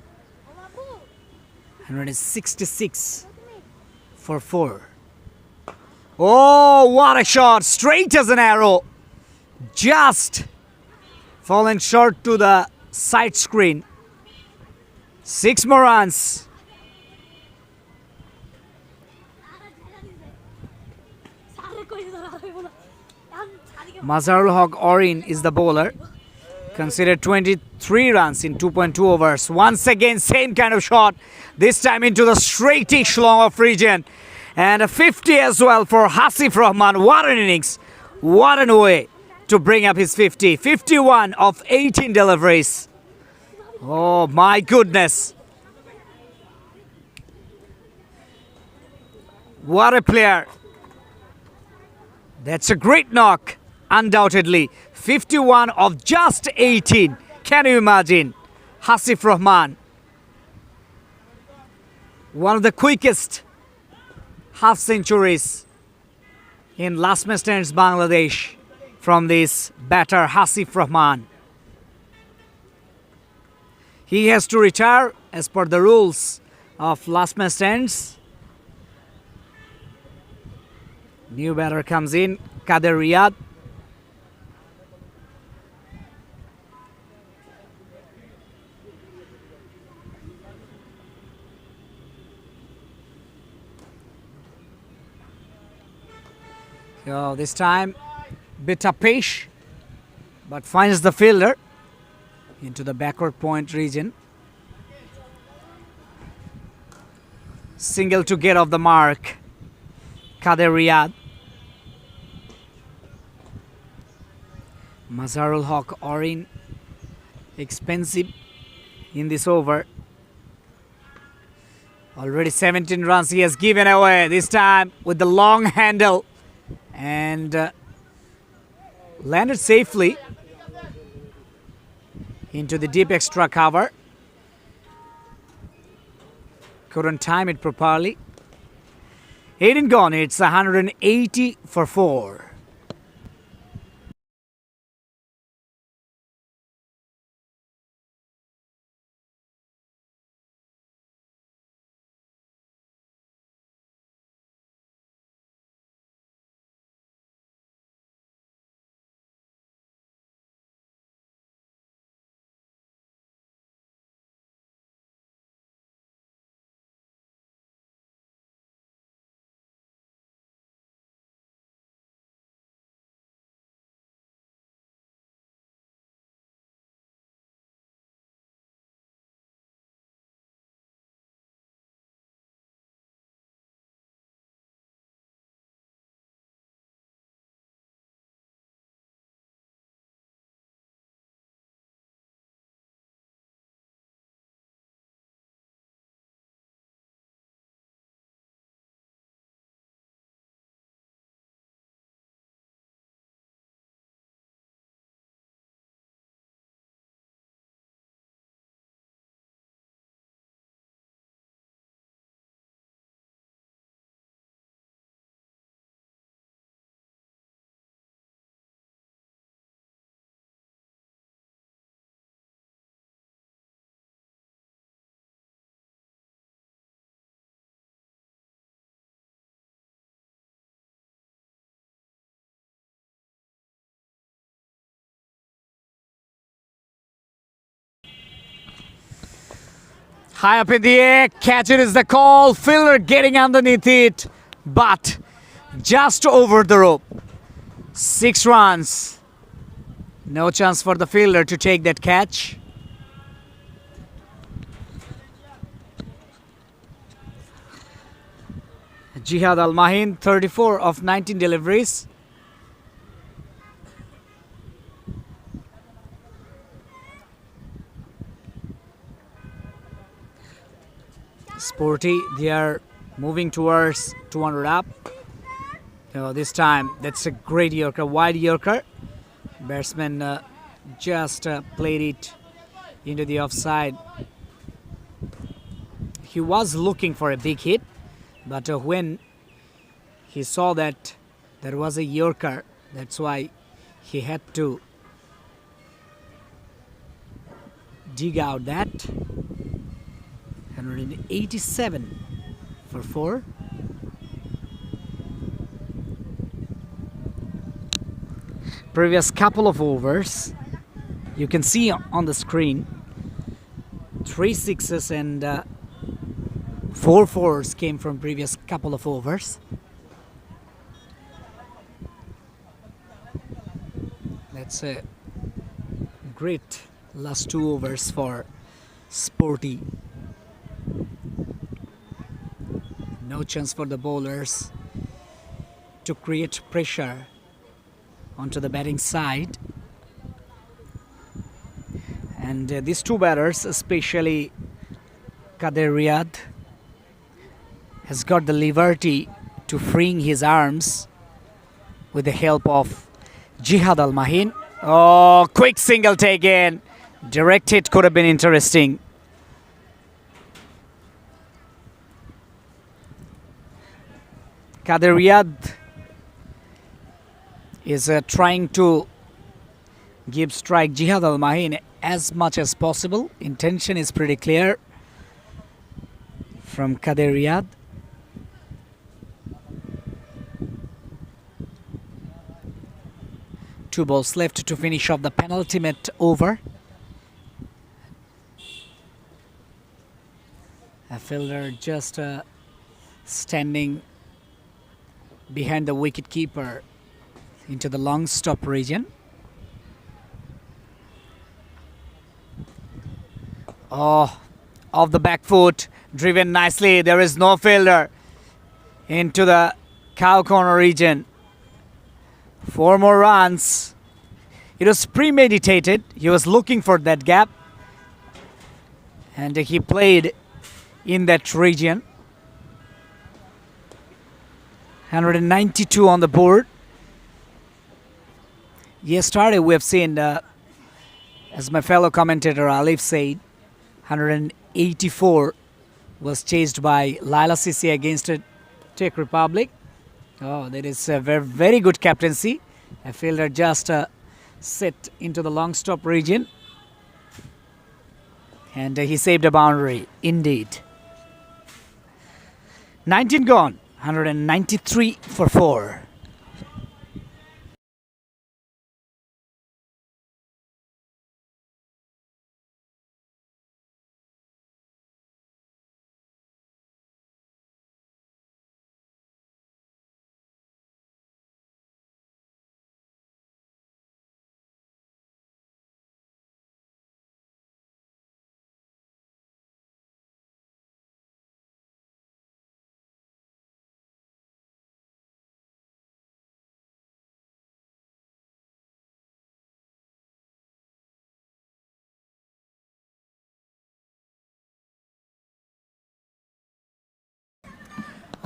S2: 166 for 4. Oh, what a shot! Straight as an arrow. Just fallen short to the side screen. 6 more runs. Mazharul Haq Orin is the bowler. Considered 23 runs in 2.2 overs. Once again, same kind of shot. This time into the straightish long off region. And a 50 as well for Hasif Rahman. What an innings. What an way to bring up his 50. 51 of 18 deliveries. Oh my goodness. What a player. That's a great knock. Undoubtedly. 51 of just 18. Can you imagine? Hasif Rahman. One of the quickest half centuries in last man stands Bangladesh from this batter Hasif Rahman. He has to retire as per the rules of last man stands. New batter comes in, Kader Riyad. So this time, bit uppish, but finds the fielder into the backward point region. Single to get off the mark. Kader Riyad. Mazharul Haq Orin, expensive in this over. Already 17 runs he has given away. This time with the long handle. And landed safely into the deep extra cover. Couldn't time it properly. 18 gone. It's 180 for 4. High up in the air, catch it is the call. Fielder getting underneath it, but just over the rope. 6 runs. No chance for the fielder to take that catch. Jihad Al Mahin, 34 of 19 deliveries. Sporty, they are moving towards 200 up. So this time, that's a great Yorker, wide Yorker. Batsman just played it into the offside. He was looking for a big hit, but when he saw that there was a Yorker, that's why he had to dig out that. 187 for 4. previous couple of overs. You can see on the screen 3 sixes and 4 fours came from previous couple of overs. That's a great last 2 overs for Sporty. No chance for the bowlers to create pressure onto the batting side. And these 2 batters, especially Kader Riyad, has got the liberty to freeing his arms with the help of Jihad Al Mahin. Oh, quick single taken. Direct hit could have been interesting. Kader Riyad is trying to give strike Jihad Al Mahin as much as possible. Intention is pretty clear from Kader Riyad. Two balls left to finish off the penultimate over. A fielder just standing behind the wicket keeper into the long stop region. Oh, off the back foot, driven nicely. There is no fielder into the cow corner region. 4 more runs. It was premeditated. He was looking for that gap, and he played in that region. 192 on the board. Yesterday we have seen, as my fellow commentator Alif said, 184 was chased by Laila Sisi against Czech Republic. Oh, that is a very, very good captaincy. A fielder just set into the long stop region, and he saved a boundary indeed. 19 gone, 193 for 4.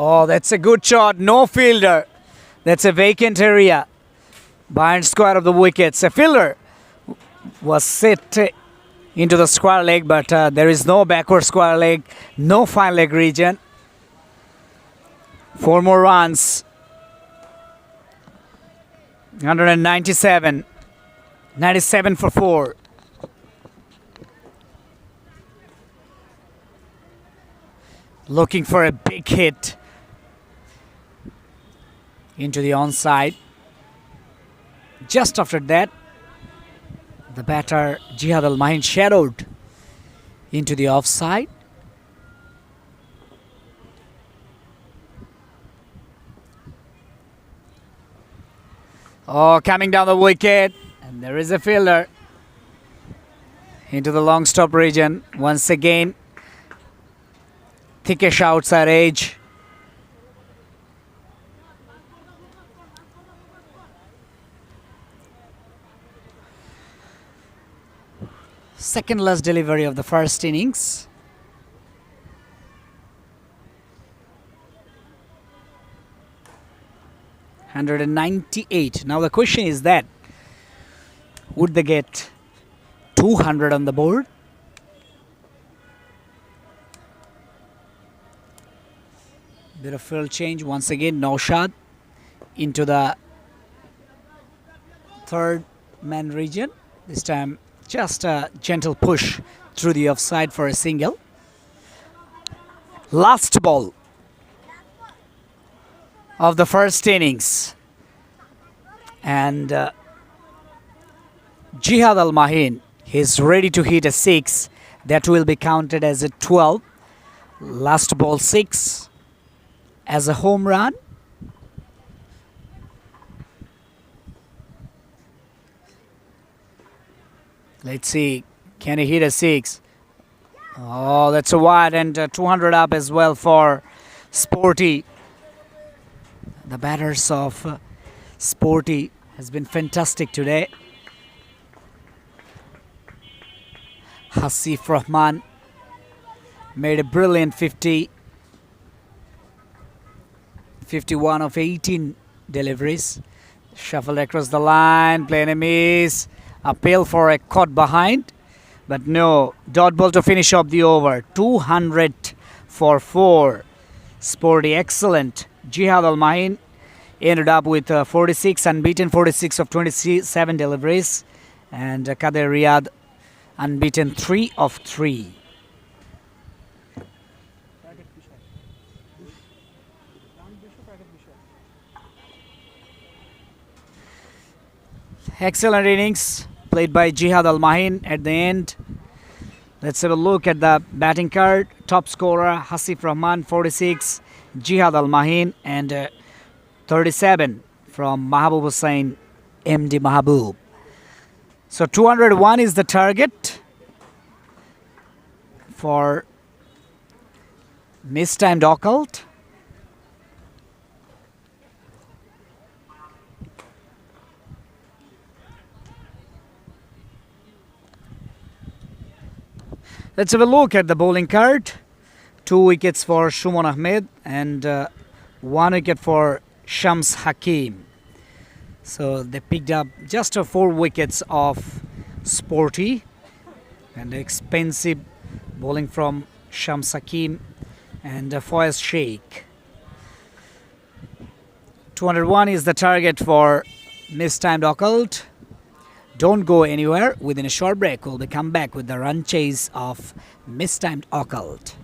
S2: Oh, that's a good shot. No fielder. That's a vacant area behind square of the wickets. A fielder was set into the square leg, but there is no backward square leg, no fine leg region. 4 more runs. 197. 97 for 4. Looking for a big hit into the onside. Just after that, the batter Jihad Al Mahin shadowed into the offside. Oh, coming down the wicket, and there is a fielder into the long stop region. Once again, thickish outside edge. Second last delivery of the first innings. $198. Now the question is that would they get 200 on the board? Bit of field change once again. Naushad into the third man region. This time just a gentle push through the offside for a single. Last ball of the first innings, and Jihad Al Mahin, he's ready to hit a 6. That will be counted as a 12. Last ball 6 as a home run. Let's see, can he hit a 6? Oh, that's a wide, and 200 up as well for Sporty. The batters of Sporty has been fantastic today. Hasif Rahman made a brilliant 50. 51 of 18 deliveries. Shuffled across the line, playing a miss. Appeal for a caught behind. But no, dot ball to finish off the over. 200 for 4. Sporty, excellent. Jihad Al Mahin ended up with 46, unbeaten 46 of 27 deliveries. And Kader Riyad unbeaten 3 of 3. Excellent innings played by Jihad Al Mahin at the end. Let's have a look at the batting card. Top scorer Hasif Rahman 46, Jihad Al Mahin, and 37 from Mahabub Hussain MD Mahabub. So 201 is the target for Mistimed Occult. Let's have a look at the bowling card. 2 wickets for Shumon Ahmed and 1 wicket for Shams Hakim. So they picked up just 4 wickets of Sporty, and expensive bowling from Shams Hakim and Fawaz Sheikh. 201 is the target for Mistimed Occult. Don't go anywhere. Within a short break, we'll be come back with the run chase of Mistimed Occult.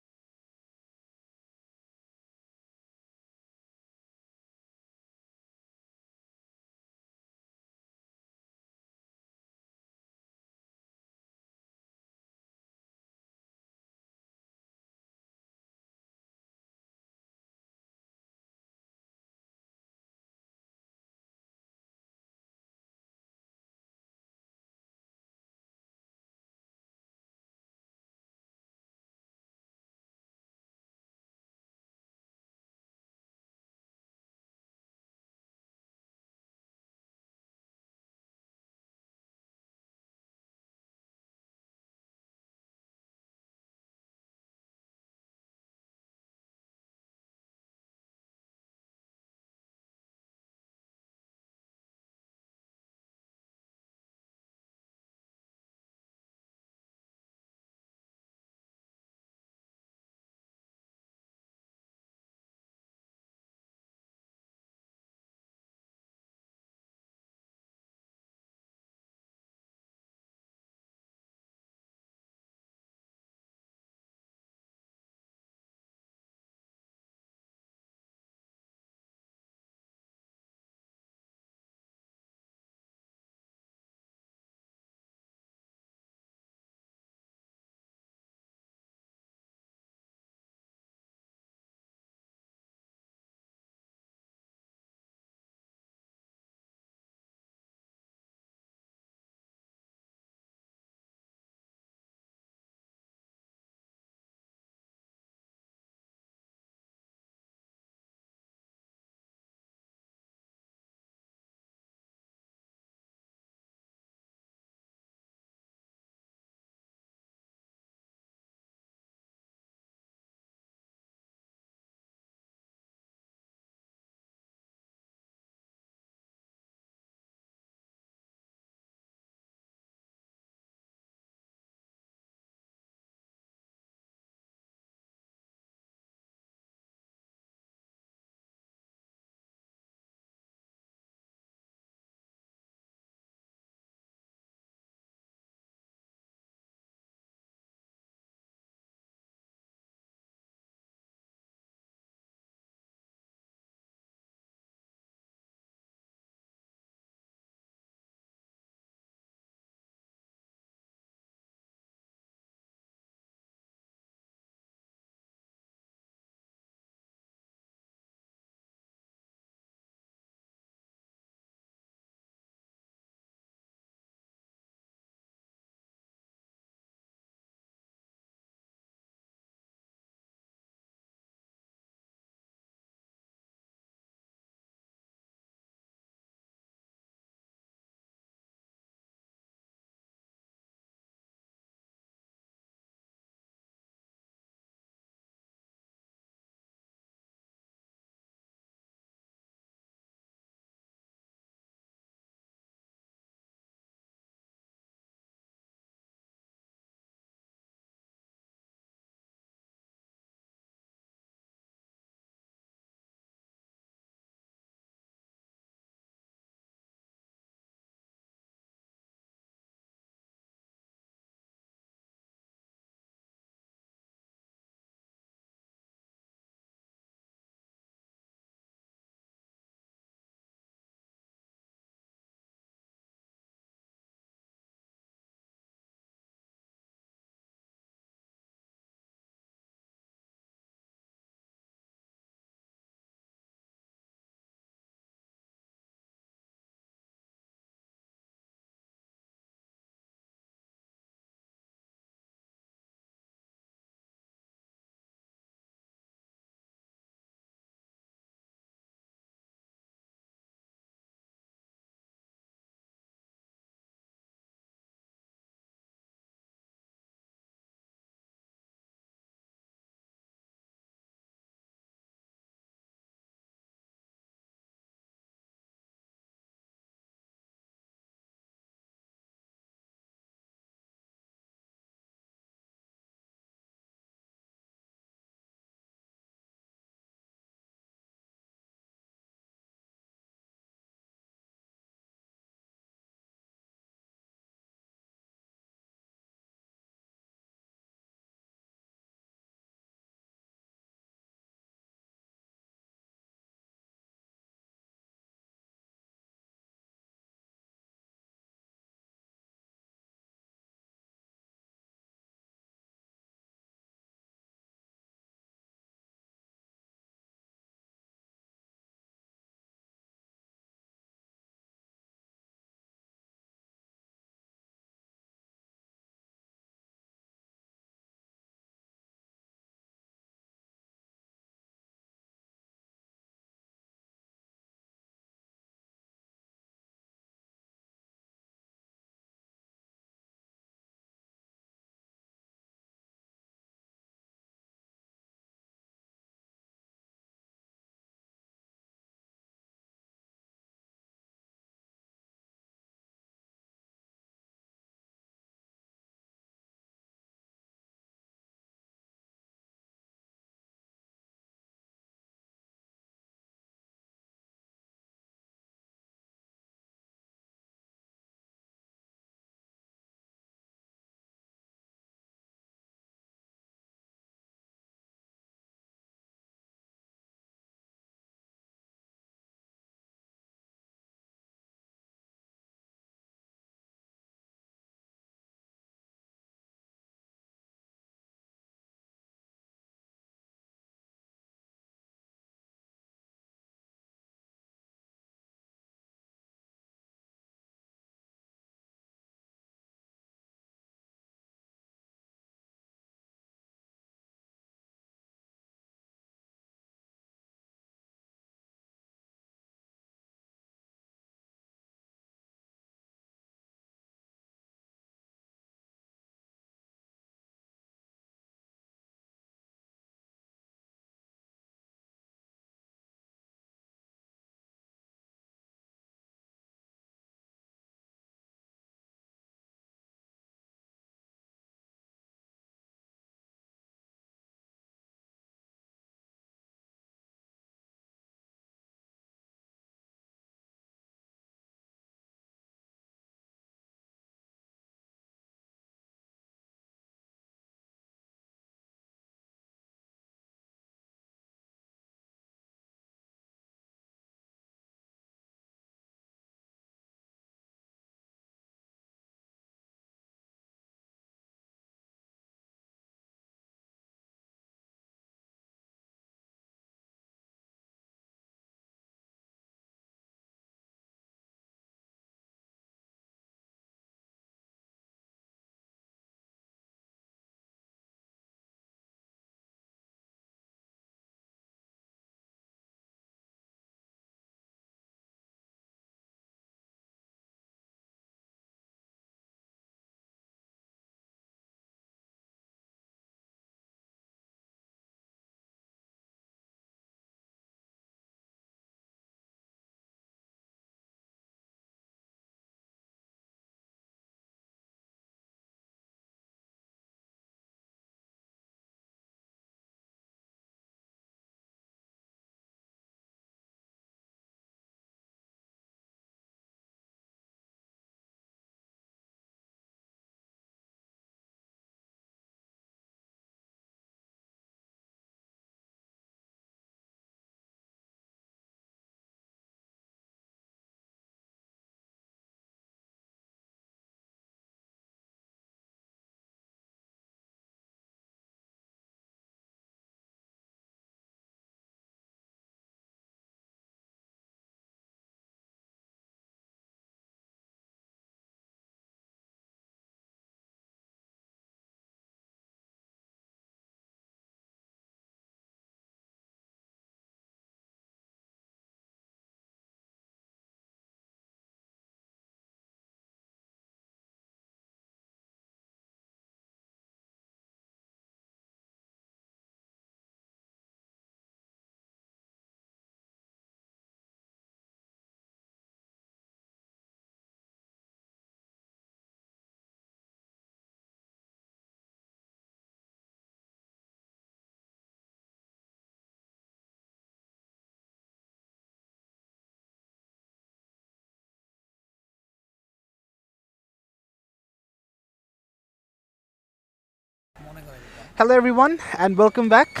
S1: Hello everyone and welcome back.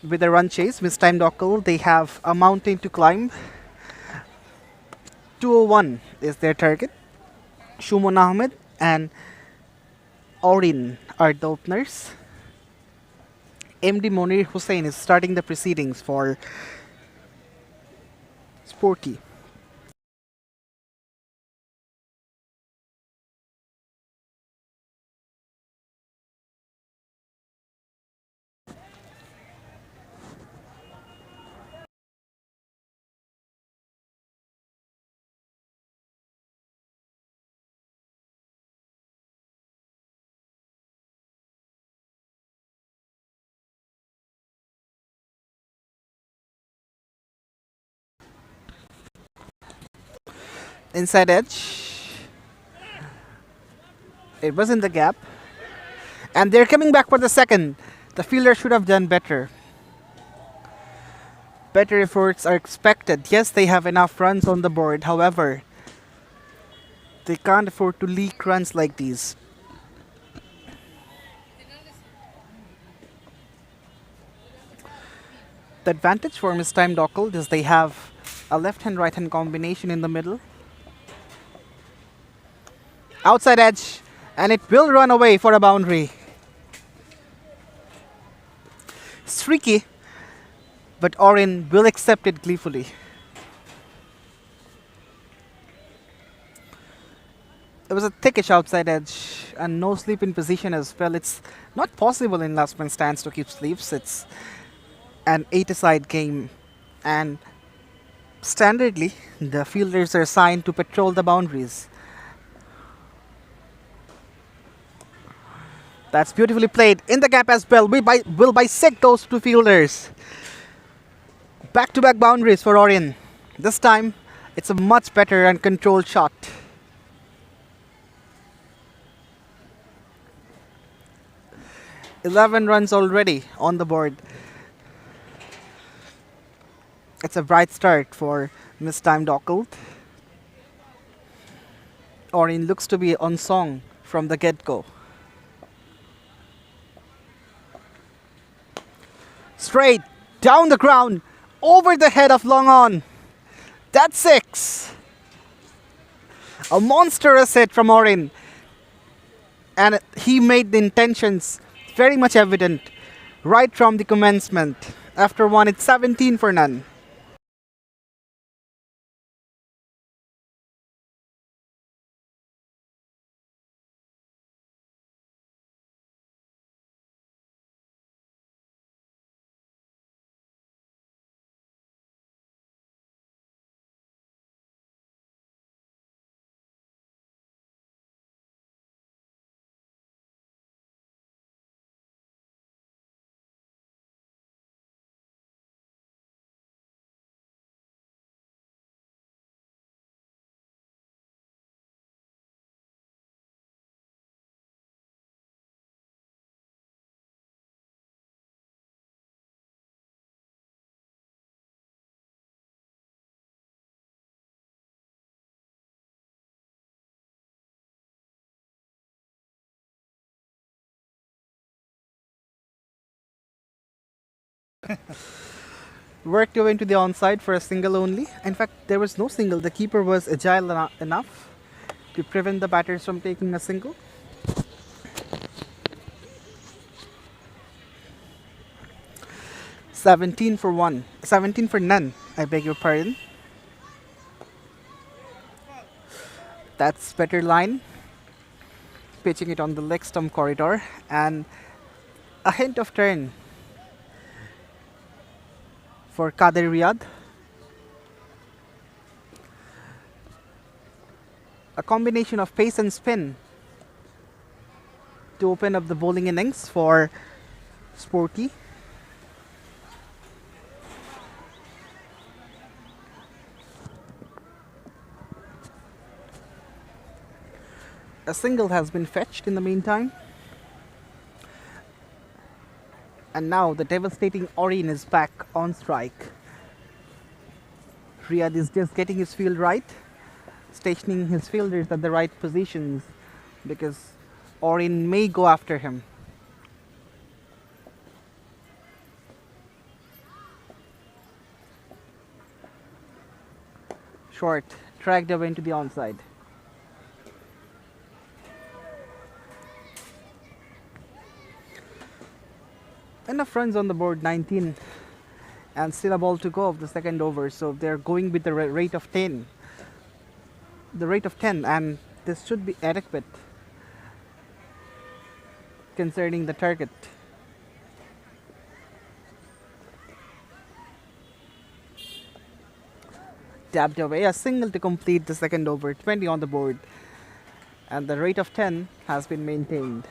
S1: With a run chase, mistimed occult, they have a mountain to climb. 201 is their target. Shumon Ahmed and Orin are the openers. MD Monir Hussain is starting the proceedings for Sporty. Inside edge. It was in the gap. And they're coming back for the second. The fielder should have done better. Better efforts are expected. Yes, they have enough runs on the board. However, they can't afford to leak runs like these. The advantage for mistimed occult is they have a left-hand right-hand combination in the middle. Outside edge, and it will run away for a boundary. It's tricky, but Orin will accept it gleefully. It was a thickish outside edge and no sleep in position as well. It's not possible in last man stands to keep sleeps. It's an 8-a-side game, and standardly the fielders are assigned to patrol the boundaries. That's beautifully played in the gap as well. Will bisect those two fielders. Back-to-back boundaries for Orin. This time it's a much better and controlled shot. "11 runs already on the board. It's a bright start for mistimed occult. Orin looks to be on song from the get-go. Straight down the ground, over the head of Long On. That's 6. A monstrous hit from Orin, and he made the intentions very much evident right from the commencement. After one, it's 17 for none. Worked your way into the onside for a single only. In fact, there was no single. The keeper was agile enough to prevent the batters from taking a single. "17 for 1. 17 for none. I beg your pardon. That's better line. Pitching it on the leg stump corridor, and a hint of turn for Kader Riyad. A combination of pace and spin to open up the bowling innings for Sporty. A single has been fetched in the meantime. And now the devastating Orin is back on strike. Riyad is just getting his field right, stationing his fielders at the right positions, because Orin may go after him. Short, tracked away into the onside. Enough runs on the board, 19, and still a ball to go of the second over. So they're going with the rate of 10. The rate of 10, and this should be adequate concerning the target. Tapped away, a single to complete the second over, 20 on the board, and the rate of 10 has been maintained.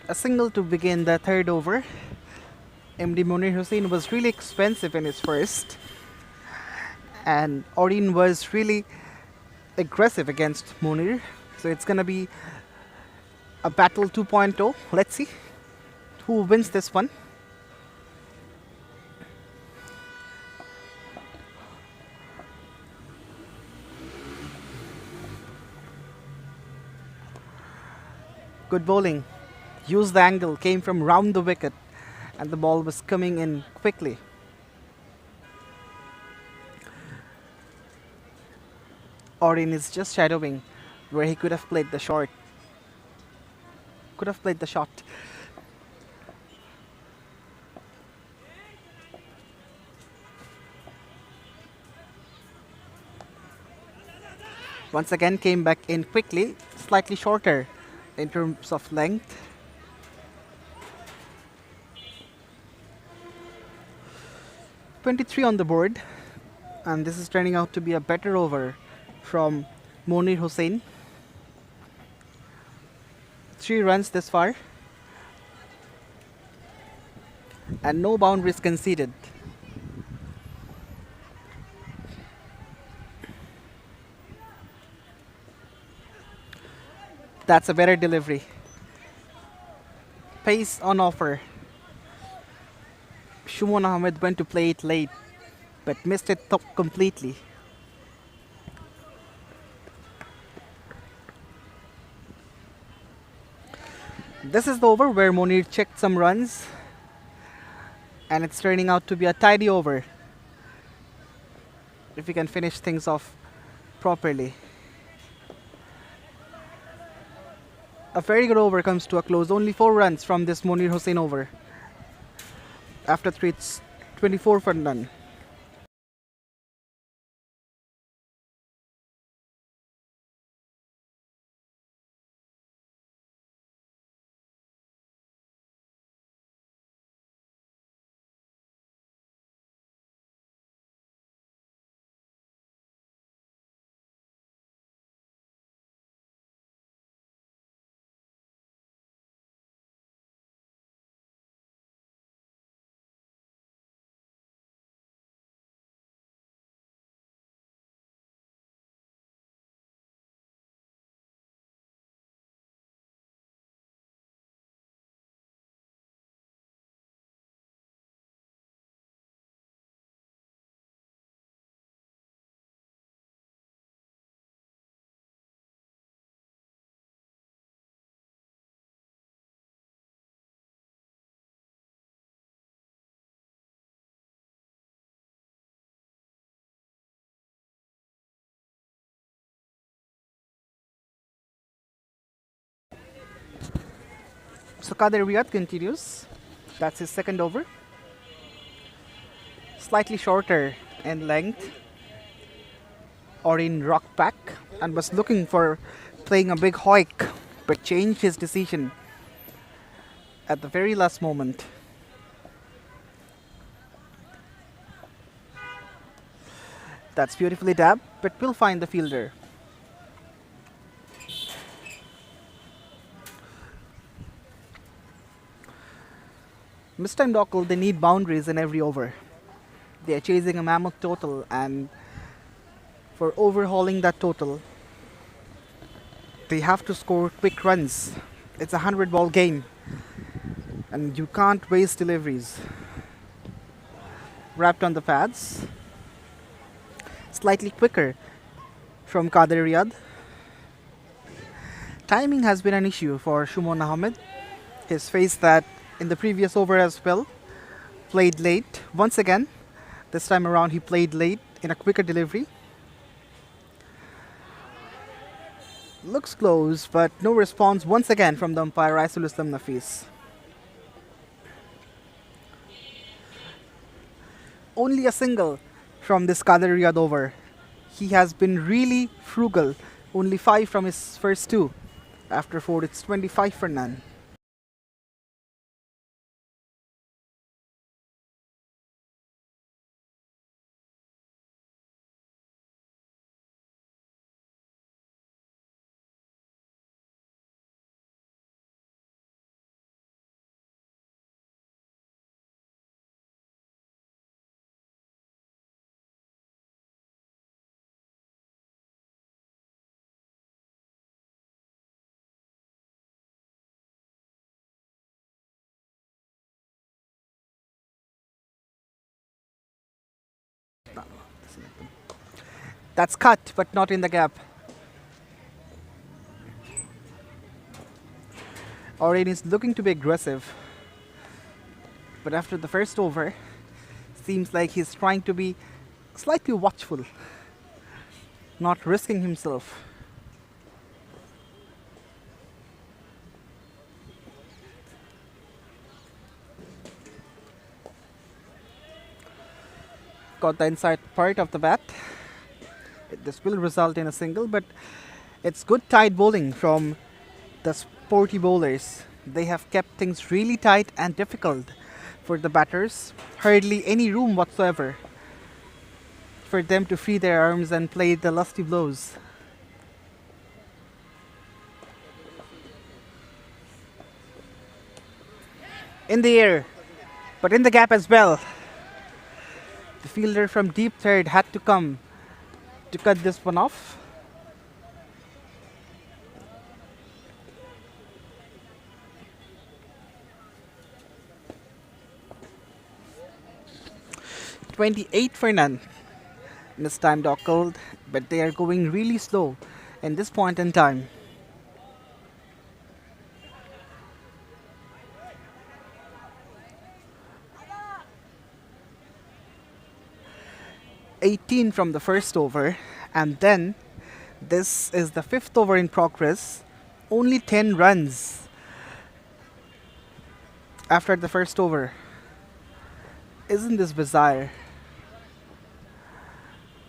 S1: A single to begin the third over. MD Munir Hussain was really expensive in his first, and Oreen was really aggressive against Munir. So it's gonna be a battle 2.0. Let's see who wins this one. Good bowling. Used the angle, came from round the wicket, and the ball was coming in quickly. Oreen is just shadowing where he could have played the shot. Once again came back in quickly, slightly shorter in terms of length. .23 on the board, and this is turning out to be a better over from Munir Hussain. 3 runs this far, and no boundaries conceded. That's a better delivery. Pace on offer. Shumon Ahmed went to play it late, but missed it completely. This is the over where Munir checked some runs, and it's turning out to be a tidy over if we can finish things off properly. A very good over comes to a close. Only 4 runs from this Munir Hussain over. After 3, it's 24 for none. So Kader Riyad continues. That's his second over. Slightly shorter in length. Oreen rocked back and was looking for playing a big hoik, but changed his decision at the very last moment. That's beautifully dabbed, but we'll find the fielder. Mistimed Occults, they need boundaries in every over. They are chasing a mammoth total, and for overhauling that total, they have to score quick runs. It's a 100-ball game, and you can't waste deliveries. Wrapped on the pads, slightly quicker from Kader Riyad. Timing has been an issue for Shumon Ahmed. He's faced that in the previous over as well. Played late once again. This time around, he played late in a quicker delivery. Looks close, but no response once again from the umpire Raisul Islam Nafis. Only a single from this Kader Riyad over. He has been really frugal. Only 5 from his first 2. After 4, it's 25 for none. That's cut, but not in the gap. Oren is looking to be aggressive, but after the first over, seems like he's trying to be slightly watchful, not risking himself. Got the inside part of the bat. This will result in a single, but it's good tight bowling from the Sporty bowlers. They have kept things really tight and difficult for the batters. Hardly any room whatsoever for them to free their arms and play the lusty blows. In the air, but in the gap as well. The fielder from deep third had to come to cut this one off. "28 for none." Mistimed Occults, but they are going really slow in this point in time. 18 from the first over, and then this is the 5th over in progress. Only 10 runs after the first over. Isn't this bizarre?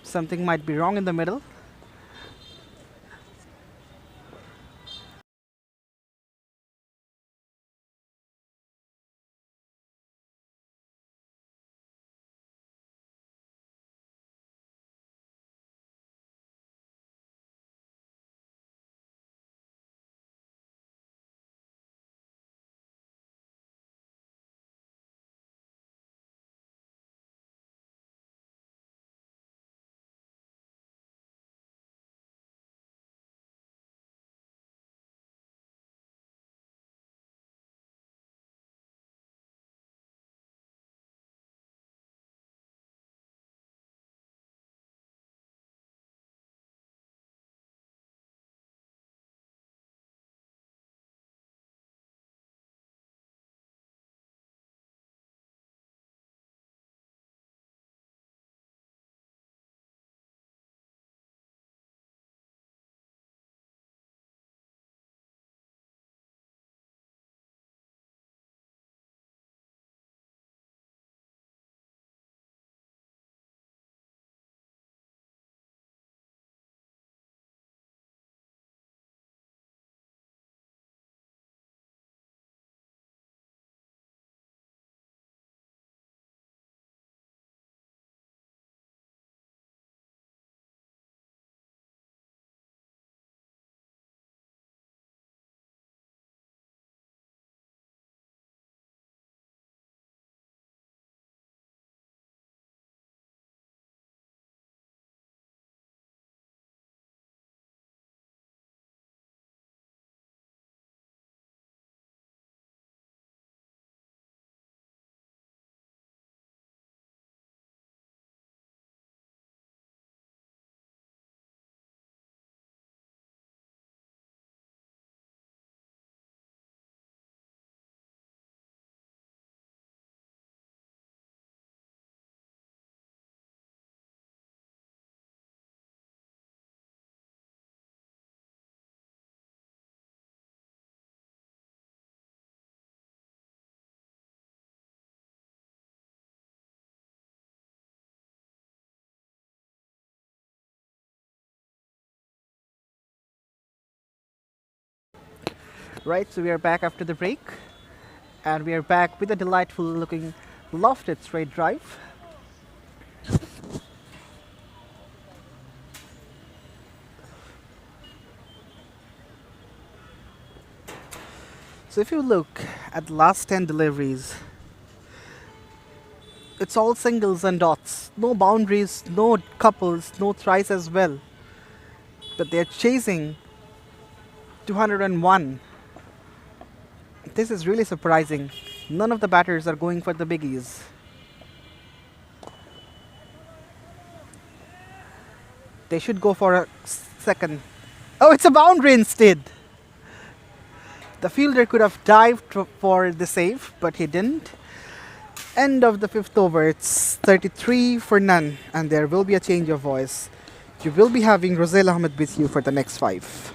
S1: Something might be wrong in the middle. Right, so we are back after the break, and we are back with a delightful looking lofted straight drive. So if you look at the last 10 deliveries, it's all singles and dots. No boundaries, no couples, no tries as well. But they're chasing 201. This is really surprising. None of the batters are going for the biggies. They should go for a second. Oh, it's a boundary instead. The fielder could have dived for the save, but he didn't. End of the fifth over. It's 33 for none, and there will be a change of voice. You will be having Rosel Ahmed with you for the next 5.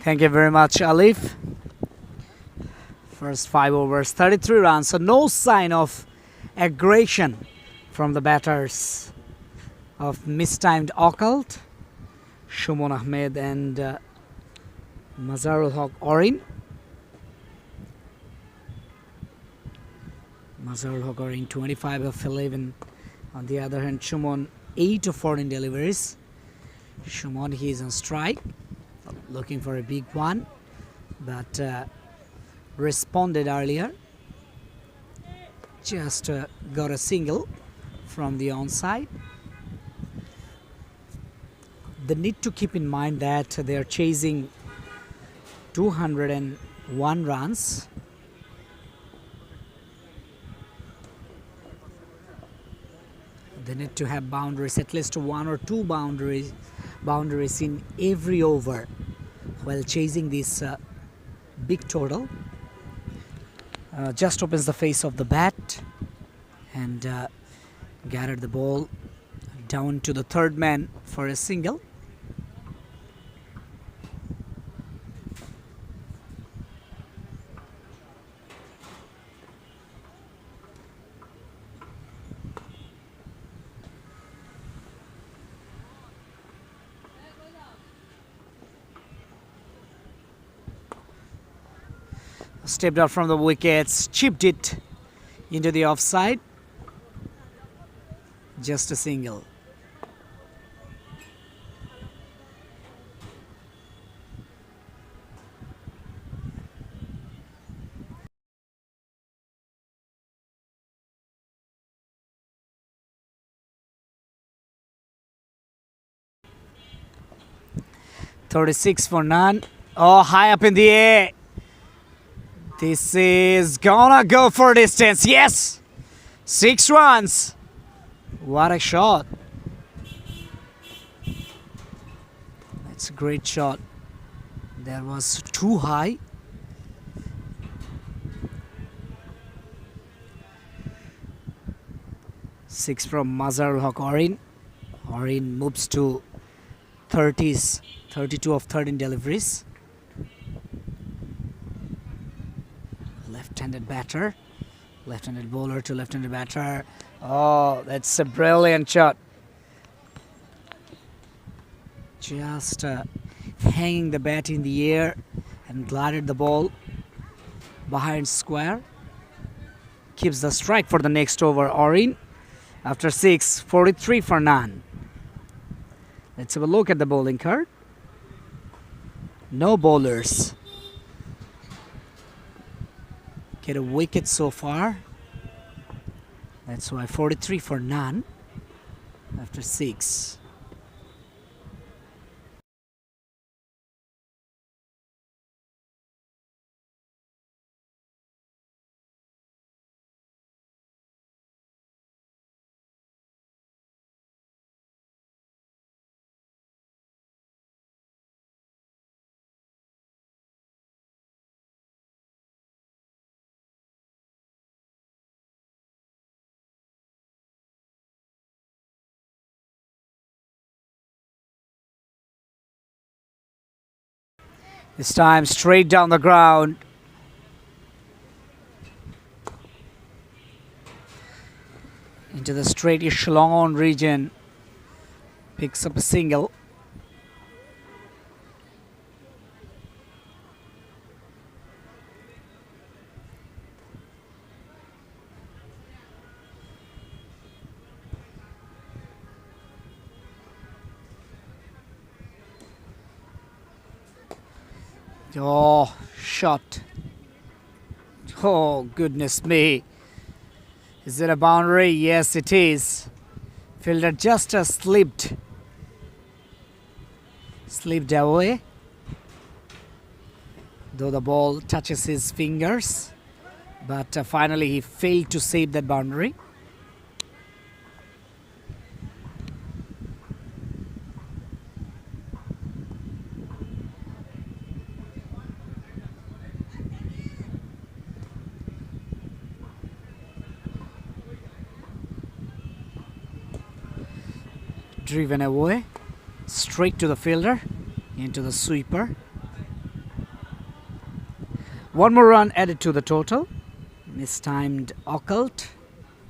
S2: Thank you very much, Alif. First 5 overs, 33 runs. So no sign of aggression from the batters of Mistimed Occult, Shumon Ahmed and Mazharul Haq Orin. Mazharul Haq Orin 25 of 11. On the other hand, Shumon 8 of 14 deliveries. Shumon, he is on strike, looking for a big one, but responded earlier. Just got a single from the onside. The need to keep in mind that they are chasing 201 runs. They need to have boundaries, at least 1 or 2 boundaries in every over while chasing this big total. Just opens the face of the bat and gathered the ball down to the third man for a single. Stepped out from the wickets, chipped it into the offside. Just a single. .36 for none. Oh, high up in the air. This is gonna go for distance. Yes! 6 runs. What a shot. That's a great shot. That was too high. Six from Mazharul Haq Orin. Orin moves to 30s, 32 of 13 deliveries. Left-handed left-handed batter. Left-handed bowler to left-handed batter. Oh, that's a brilliant shot. Just hanging the bat in the air and glided the ball behind square. Keeps the strike for the next over. Orin after 6, 43 for none. Let's have a look at the bowling card. No bowlers. Get a wicket so far. That's why 43 for none after 6. This time straight down the ground. Into the straightish long on region. Picks up a single. Oh, shot. Oh, goodness me. Is it a boundary? Yes, it is. Fielder just slipped away. Though the ball touches his fingers. But finally he failed to save that boundary. Driven away, straight to the fielder, into the sweeper. One more run added to the total. Mistimed Occult.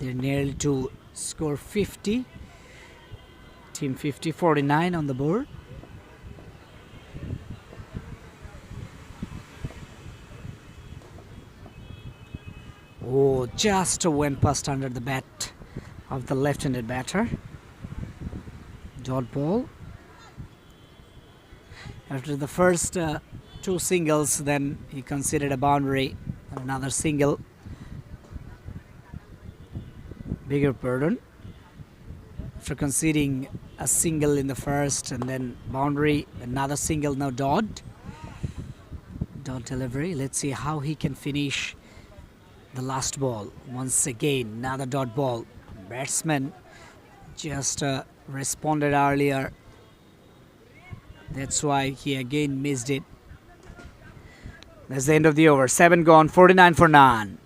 S2: They're nearly to score 50. Team 50, 49 on the board. Oh, just went past under the bat of the left-handed batter. Dot ball. After the first 2 singles, then he considered a boundary and another single. Bigger burden. After conceding a single in the first and then boundary, another single, now dot. Dot delivery. Let's see how he can finish the last ball. Once again, another dot ball. Batsman just responded earlier. That's why he again missed it. That's the end of the over. 7 gone, 49 for none.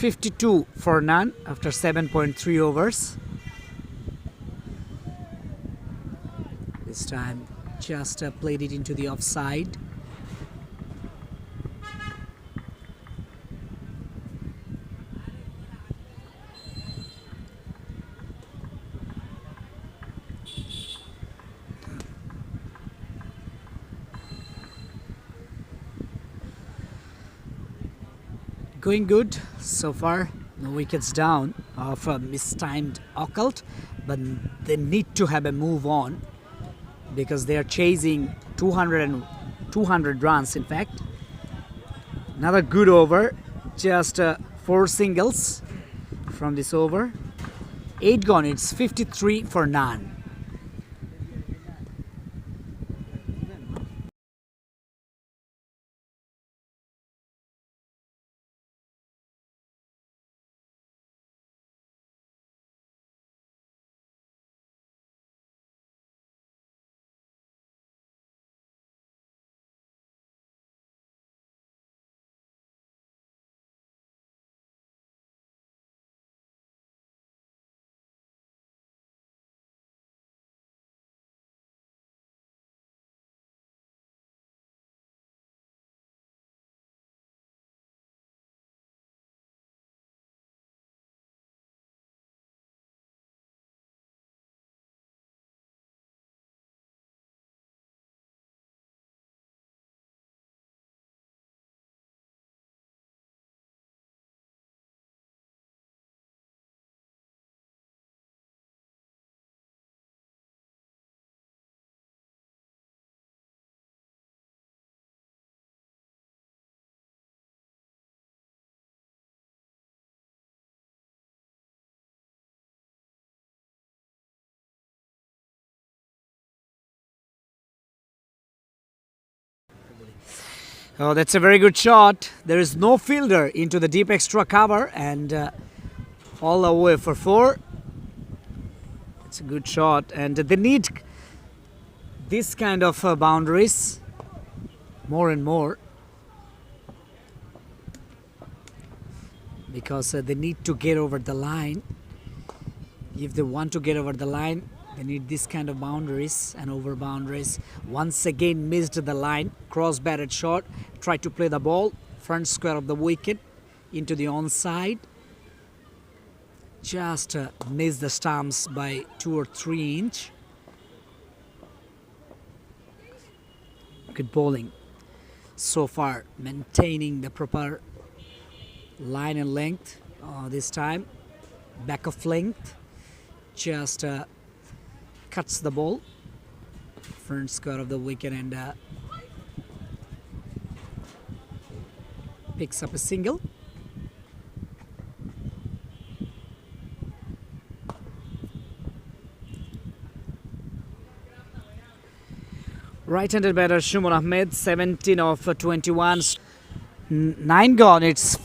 S2: 52 for none after 7.3 overs. This time just played it into the offside. Going good so far. No wickets down of a mistimed occult, but they need to have a move on because they are chasing 200 runs. In fact, another good over. Just 4 singles from this over. 8 gone. It's 53 for none. Oh, that's a very good shot. There is no fielder into the deep extra cover and all the way for 4. It's a good shot and they need this kind of boundaries more and more because they need to get over the line. If they want to get over the line, they need this kind of boundaries and over boundaries. Once again missed the line, cross batted shot, tried to play the ball, front square of the wicket into the onside. Just missed the stumps by 2 or 3 inch. Good bowling so far, maintaining the proper line and length. This time, back of length, just cuts the ball, front square of the wicket and picks up a single. Right-handed batter Shumon Ahmed, 17 of 21, 9 gone. It's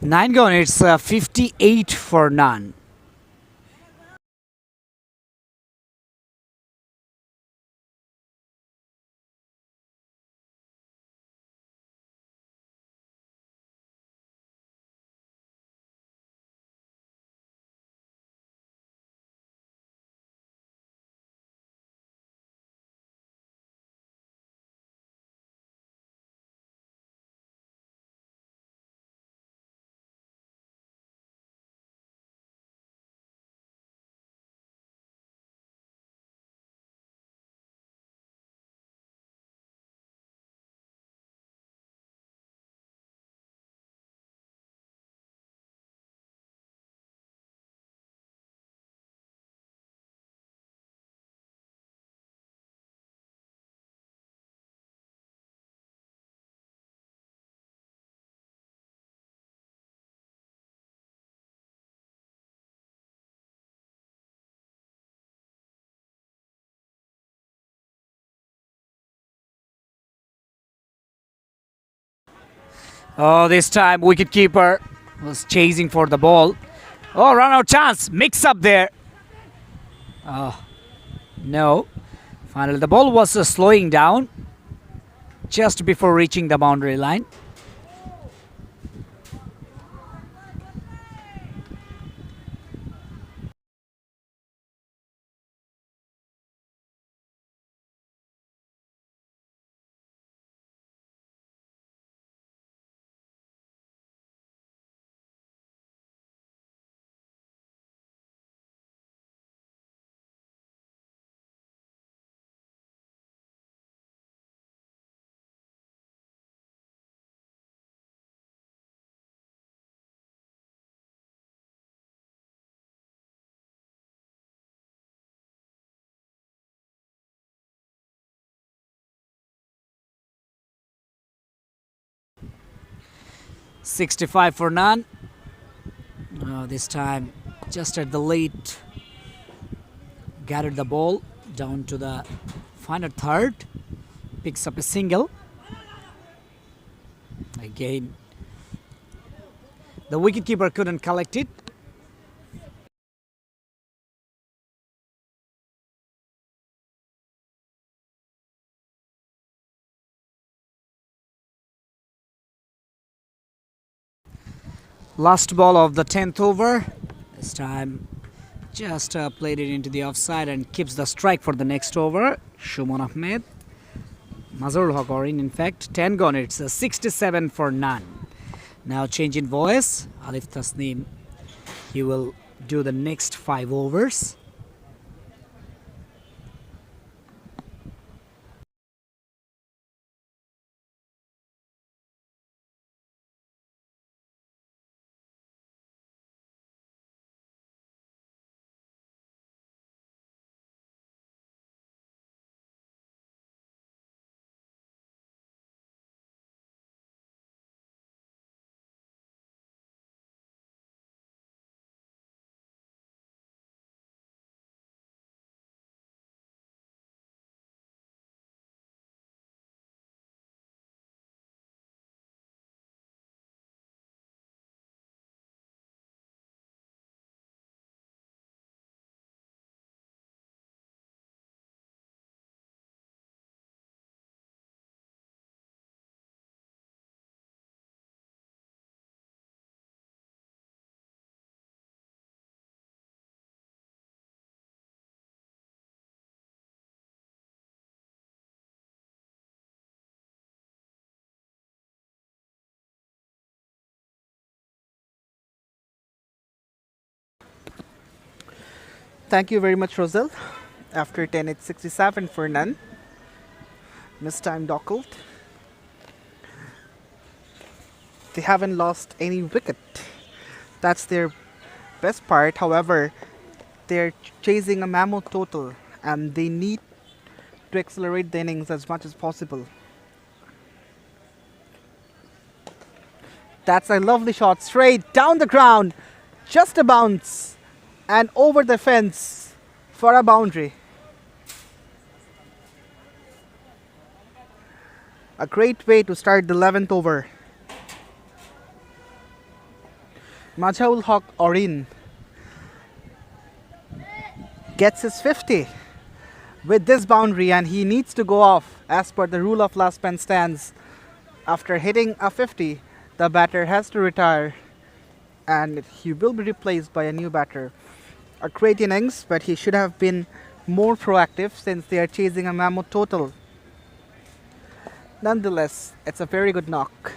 S2: 9 gone. It's 58 for none. Oh, this time wicketkeeper was chasing for the ball. Oh, run out chance. Mix up there. No. Finally, the ball was slowing down just before reaching the boundary line. $65 for none. This time, just at the late, gathered the ball down to the final third. Picks up a single. Again, the wicketkeeper couldn't collect it. Last ball of the 10th over. This time, just played it into the offside and keeps the strike for the next over. Shumon Ahmed. Mazharul Haq Orin, in fact, 10 gone. It's 67 for none. Now change in voice. Alif Tasneem, he will do the next 5 overs.
S1: Thank you very much, Roselle. After 10, it's 67 for none. Mistimed Occult. They haven't lost any wicket. That's their best part. However, they're chasing a mammoth total and they need to accelerate the innings as much as possible. That's a lovely shot straight down the ground. Just a bounce and over the fence for a boundary. A great way to start the 11th over. Mazharul Haq Orin gets his 50 with this boundary and he needs to go off as per the rule of last man stands. After hitting a 50, the batter has to retire and he will be replaced by a new batter. A great innings, but he should have been more proactive since they are chasing a mammoth total. Nonetheless, it's a very good knock.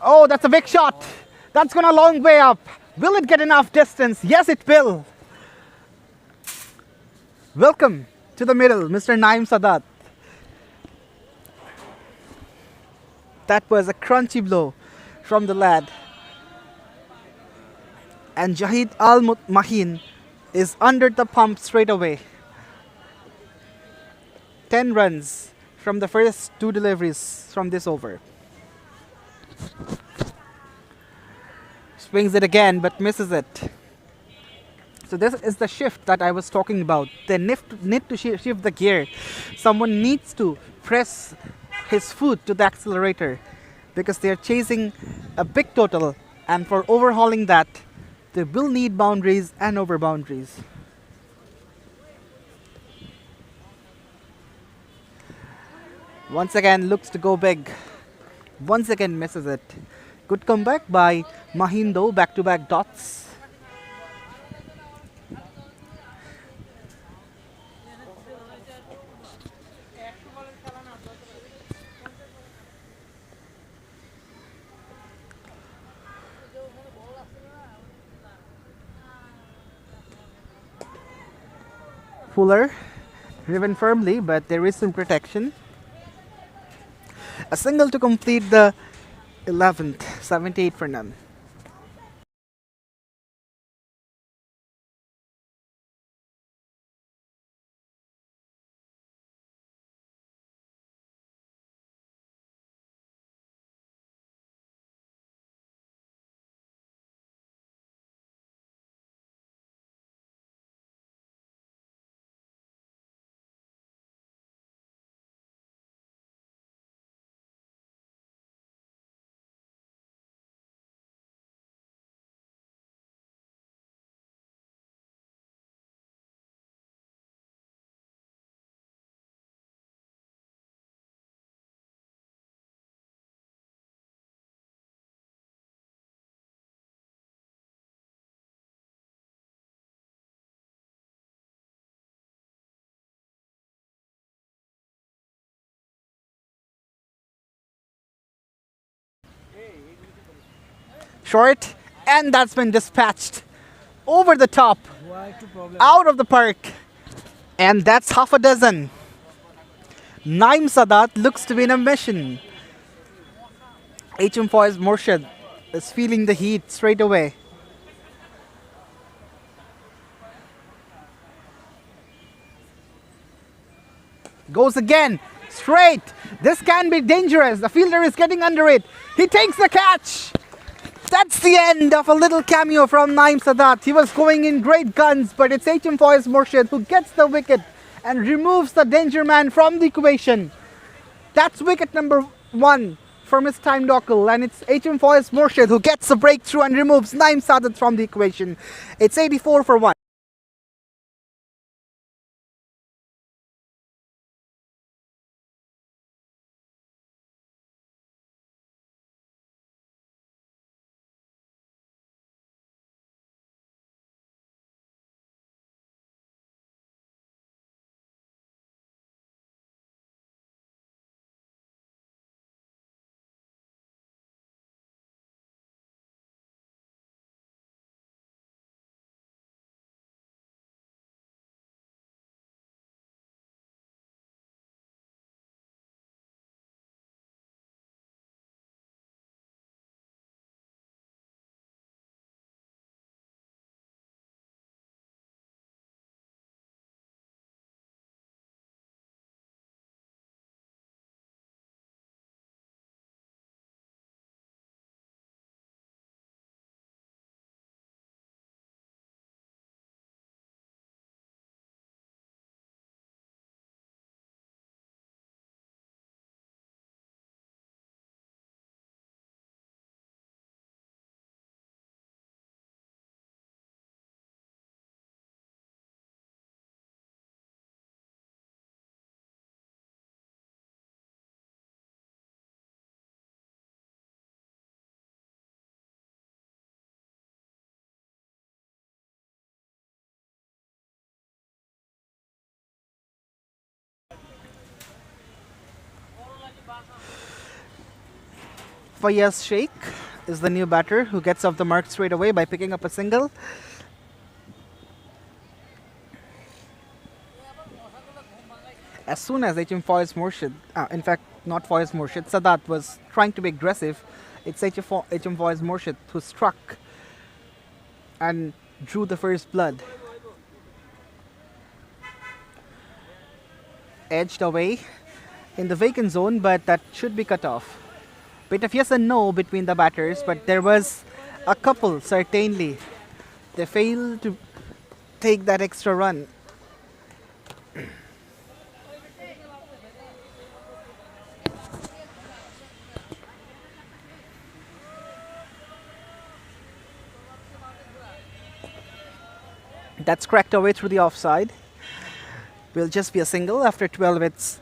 S1: Oh, that's a big shot. That's gone a long way up. Will it get enough distance? Yes, it will. Welcome to the middle, Mr. Naim Sadat. That was a crunchy blow from the lad. And Jahid Al Mahin is under the pump straight away. 10 runs from the first two deliveries from this over. Swings it again but misses it. So this is the shift that I was talking about. They need to shift the gear. Someone needs to press his foot to the accelerator because they are chasing a big total, and for overhauling that they will need boundaries and over boundaries. Once again looks to go big. Once again misses it. Good comeback by Mahindo, back-to-back dots. Fuller, driven firmly, but there is some protection. A single to complete the 11th, 78 for none. Short, and that's been dispatched over the top, out of the park, and that's half a dozen. Naim Sadat looks to be in a mission. HM Foy's Morshid is feeling the heat straight away. Goes again, straight. This can be dangerous. The fielder is getting under it. He takes the catch. That's the end of a little cameo from Naim Sadat. He was going in great guns, but it's HM Foy's Morshid who gets the wicket and removes the danger man from the equation. That's wicket number 1 for Mistimed Occulт, and it's HM Foy's Morshid who gets the breakthrough and removes Naim Sadat from the equation. It's 84 for 1. Fayez Sheikh is the new batter who gets off the mark straight away by picking up a single. As soon as HM Faiz Murshid, in fact, not Faiz Murshid, Sadat was trying to be aggressive, it's HM Faiz Murshid who struck and drew the first blood. Edged away in the vacant zone, but that should be cut off. Bit of yes and no between the batters, but there was a couple, certainly. They failed to take that extra run. That's cracked away through the offside. Will just be a single. After 12, it's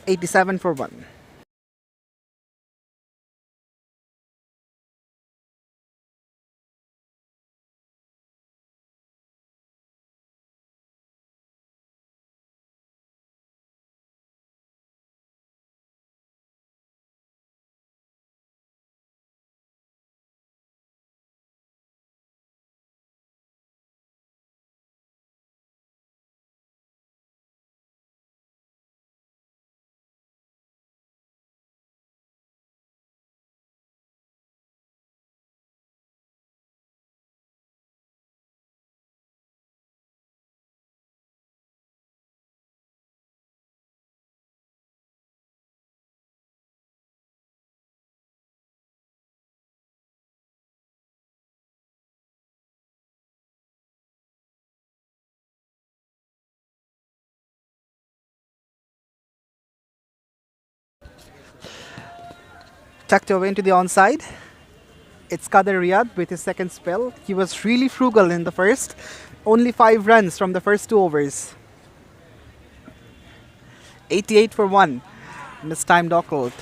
S1: 87 for 1. Tucked away into the onside. It's Kader Riyad with his second spell. He was really frugal in the first. Only 5 runs from the first 2 overs. 88 for 1. Mistimed Occult.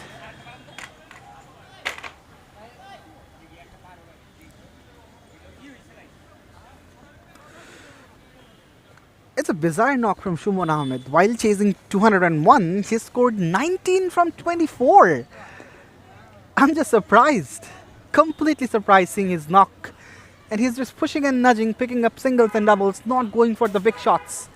S1: It's a bizarre knock from Shumon Ahmed. While chasing 201, he scored 19 from 24. I'm just surprised. Completely surprised seeing his knock. And he's just pushing and nudging, picking up singles and doubles, not going for the big shots.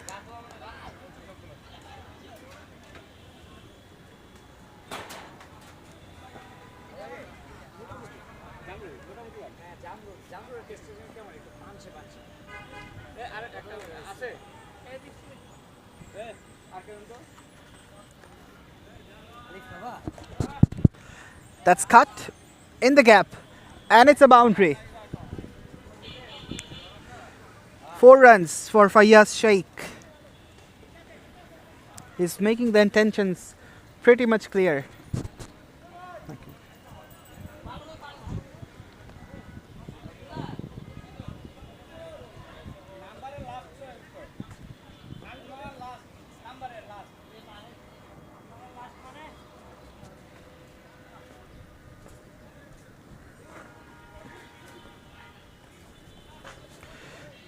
S1: That's cut in the gap, and it's a boundary. 4 runs for Fayez Sheikh. He's making the intentions pretty much clear.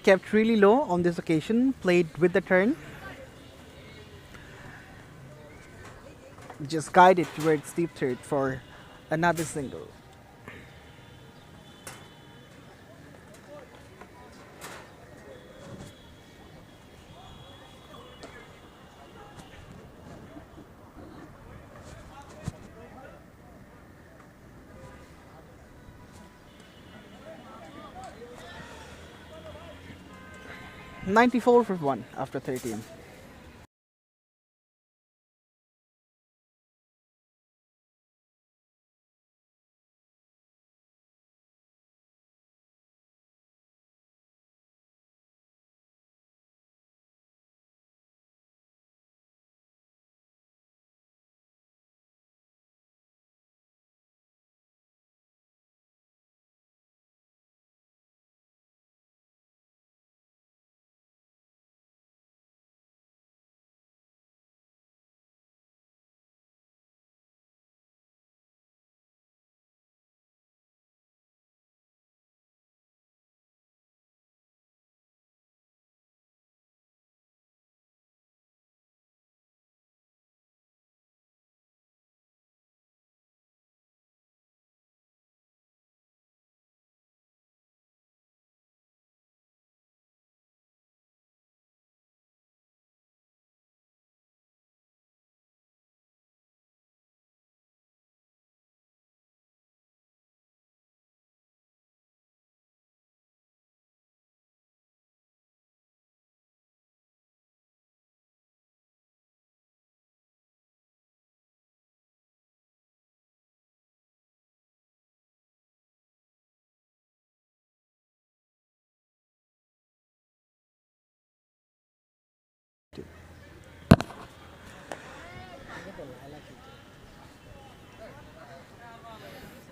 S1: Kept really low on this occasion, played with the turn. Just guided towards deep third for another single. $94 for 1 after 13.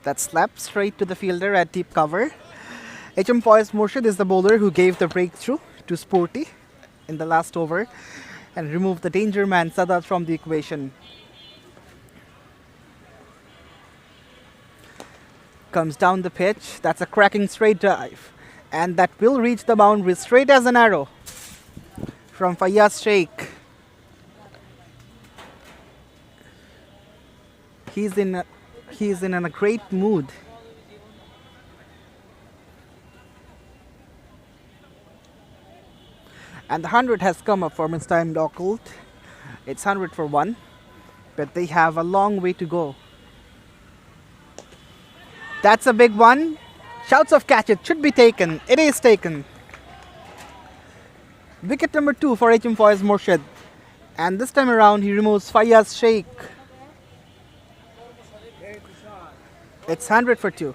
S1: That slapped straight to the fielder at deep cover. HM Faiz Murshid is the bowler who gave the breakthrough to Sporty in the last over and removed the danger man Sadat from the equation. Comes down the pitch. That's a cracking straight drive. And that will reach the boundary straight as an arrow from Fayyaz Sheikh. He's in a great mood. And the 100 has come up for Mistimed Occult. It's 100 for 1, but they have a long way to go. That's a big one. Shouts of catch it. Should be taken. It is taken. Wicket number 2 for HM Faiz Murshid. And this time around he removes Fayyaz Sheikh. It's 100 for 2.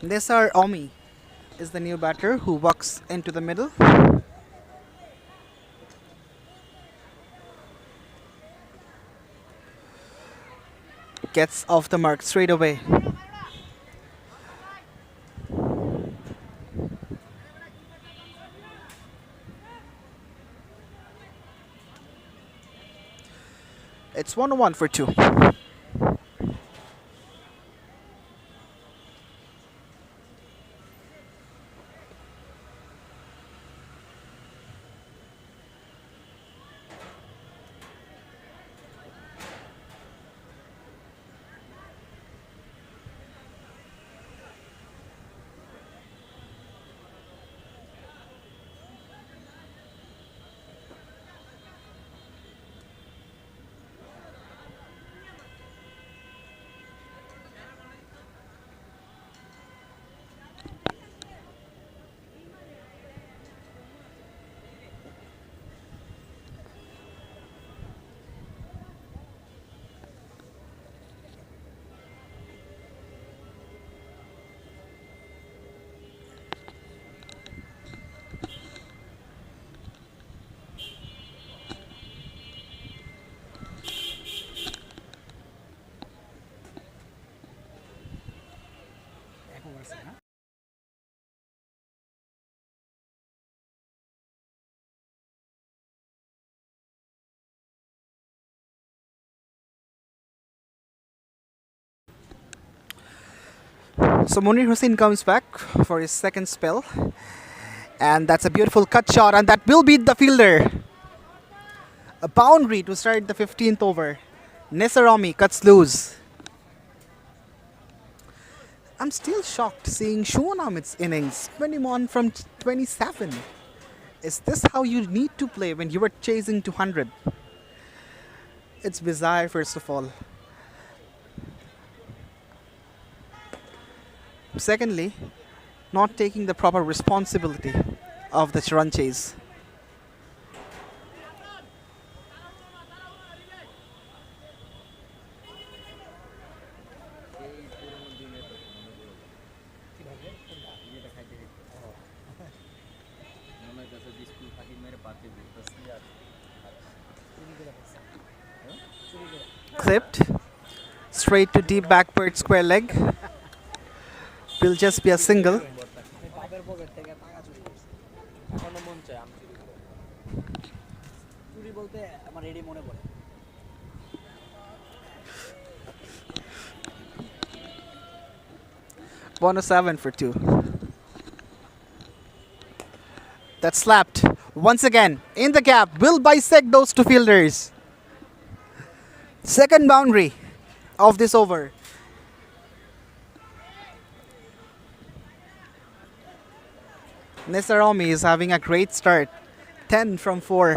S1: Nisar Omi is the new batter who walks into the middle. Gets off the mark straight away. It's 101 for 2. So Munir Hussain comes back for his second spell. And that's a beautiful cut shot, and that will beat the fielder. A boundary to start the 15th over. Nesarami cuts loose. I'm still shocked seeing Shuan Ahmed's innings 21 from 27. Is this how you need to play when you are chasing 200? It's bizarre, first of all. Secondly, not taking the proper responsibility of the run chase. Clipped. Straight to deep backward square leg. Will just be a single. Bonus 7 for 2. That's slapped. Once again, in the gap. Will bisect those two fielders. Second boundary of this over. Nesaromi is having a great start. 10 from 4.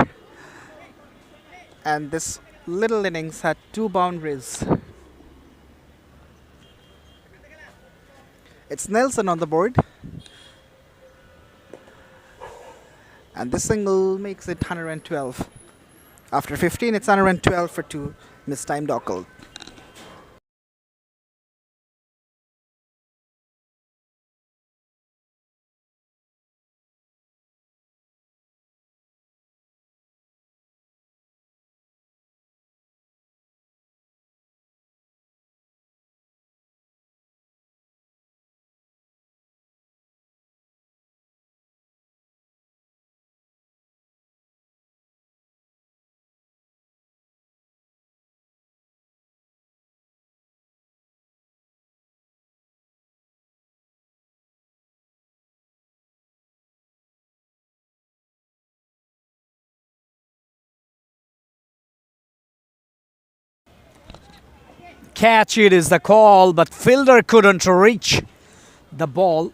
S1: And this little innings had 2 boundaries. It's Nelson on the board. And this single makes it 112. After 15, it's 112 for 2. Mistimed occult.
S2: Catch it is the call, but fielder couldn't reach the ball,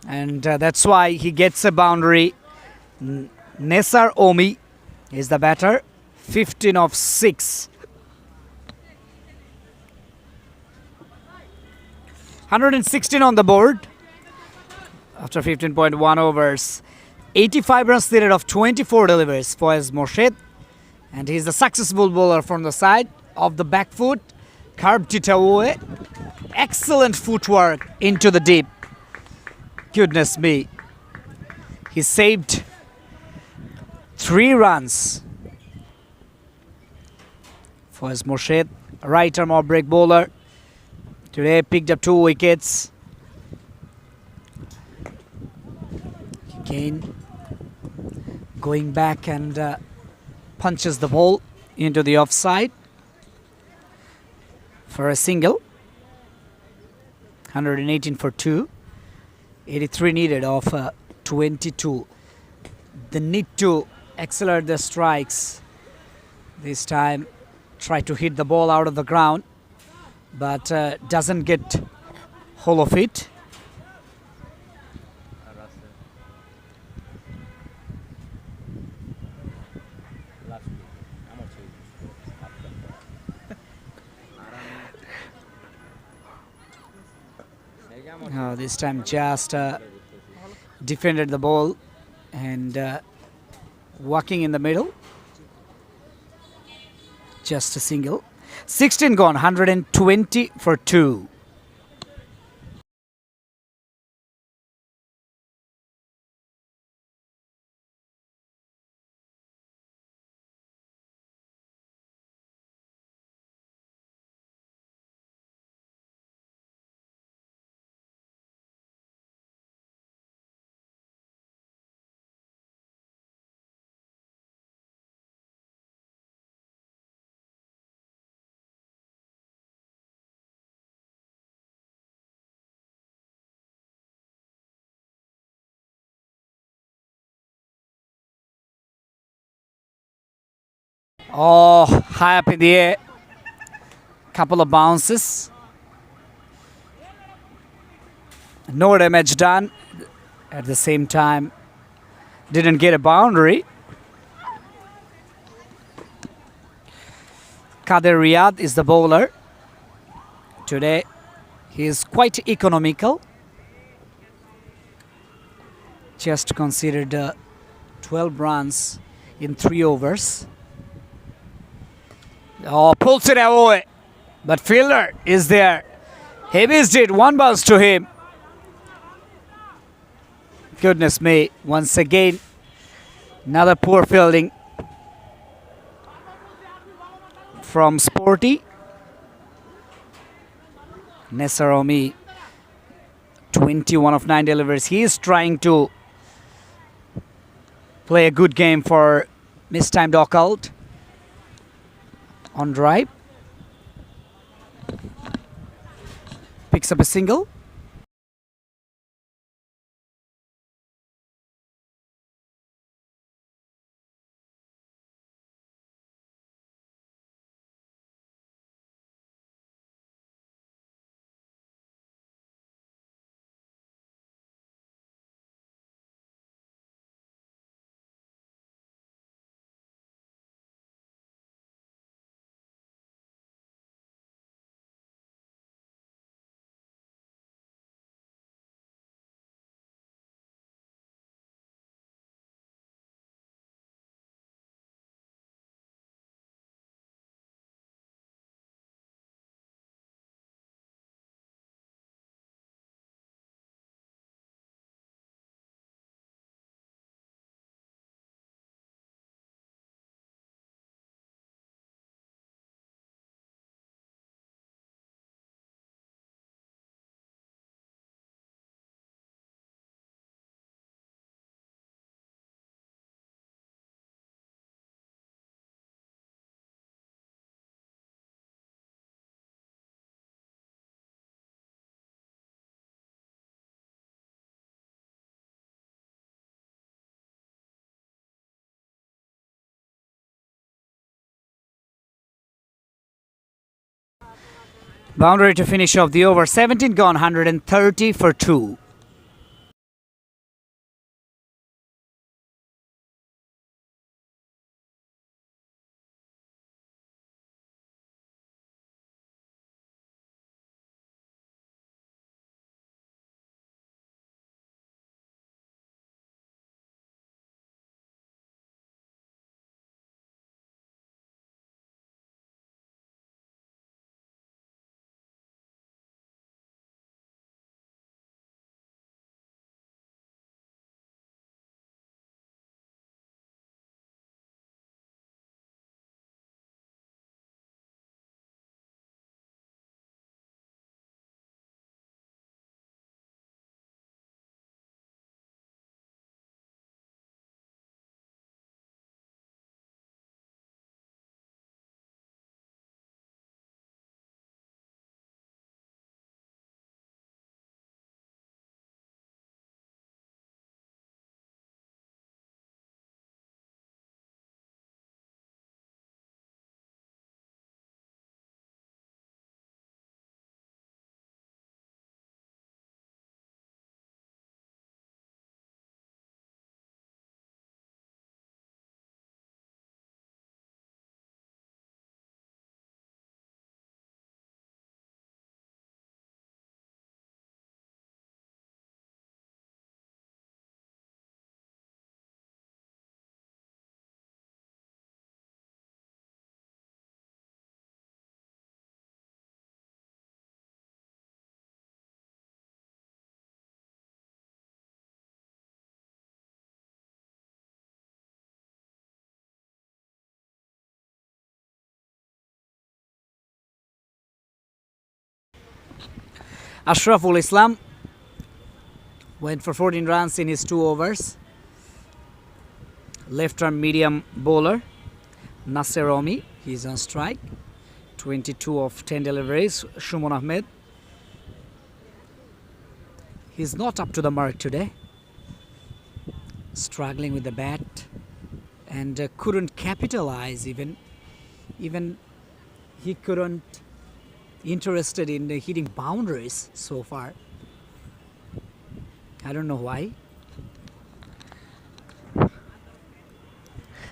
S2: and that's why he gets a boundary. Nesar Omi is the batter, 15 of 6. 116 on the board after 15.1 overs. 85 runs needed of 24 deliveries for his Morshed, and he's the successful bowler from the side of the back foot. Carved it away. Excellent footwork into the deep. Goodness me. He saved 3 runs for his Morshed. Right arm off break bowler. Today picked up 2 wickets. Again going back and punches the ball into the offside for a single. 118 for 2. 83 needed of 22. They need to accelerate the strikes. This time try to hit the ball out of the ground, but doesn't get hold of it. This time just defended the ball and walking in the middle. Just a single. 16 gone, 120 for 2. Oh, high up in the air. Couple of bounces. No damage done. At the same time, didn't get a boundary. Kader Riyad is the bowler. Today, he is quite economical. Just considered 12 runs in 3 overs. Oh, pulls it away. But fielder is there. He missed it. 1 bounce to him. Goodness me. Once again, another poor fielding from Sporty. Nesaromi, 21 of 9 deliveries. He is trying to play a good game for Mistimed Occult. On drive. Picks up a single. Boundary to finish off the over. 17 gone, 130 for 2. Ashraful Islam went for 14 runs in his 2 overs. Left-arm medium bowler Naseromi, he's on strike. 22 of 10 deliveries. Shumon Ahmed, he's not up to the mark today. Struggling with the bat and couldn't capitalize even he couldn't interested in hitting boundaries so far. I don't know why.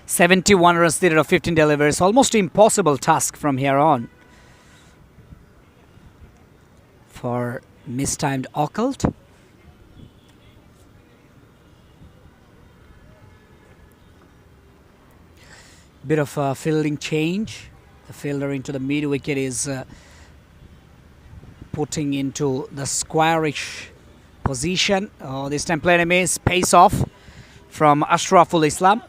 S2: 71 runs needed of 15 deliveries. Almost impossible task from here on for Mistimed Occult. Bit of a fielding change. The fielder into the mid wicket is putting into the squarish position. This time playing a miss. Pace off from Ashraful Islam.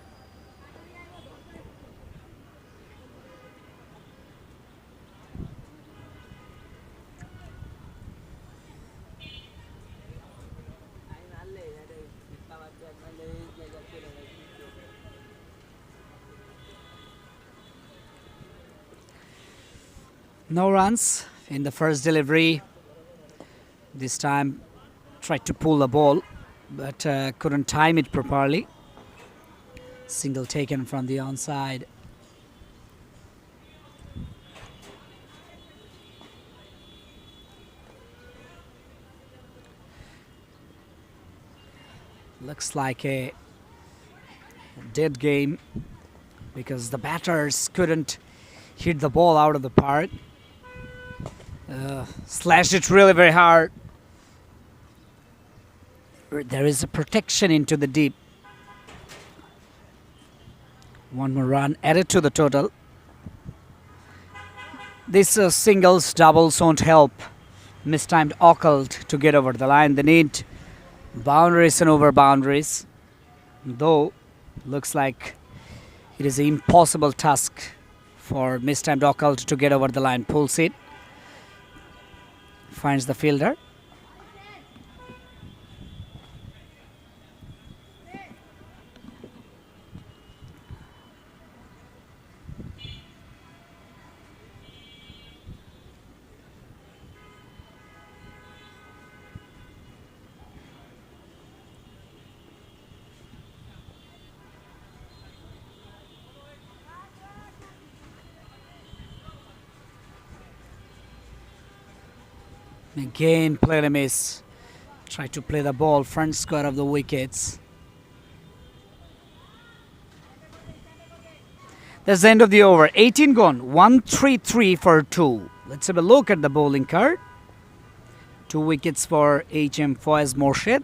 S2: No runs in the first delivery. This time tried to pull the ball, but couldn't time it properly. Single taken from the onside. Looks like a dead game because the batters couldn't hit the ball out of the park. Slashed it really very hard. There is a protection into the deep. One more run added to the total. These singles, doubles won't help Mistimed Occult to get over the line. They need boundaries and over boundaries. Though, looks like it is an impossible task for Mistimed Occult to get over the line. Pulls it. Finds the fielder. Again, played a miss. Tried to play the ball front square of the wickets. That's the end of the over. 18 gone. 1-3-3 for 2. Let's have a look at the bowling card. 2 wickets for HM Faiz Morshed.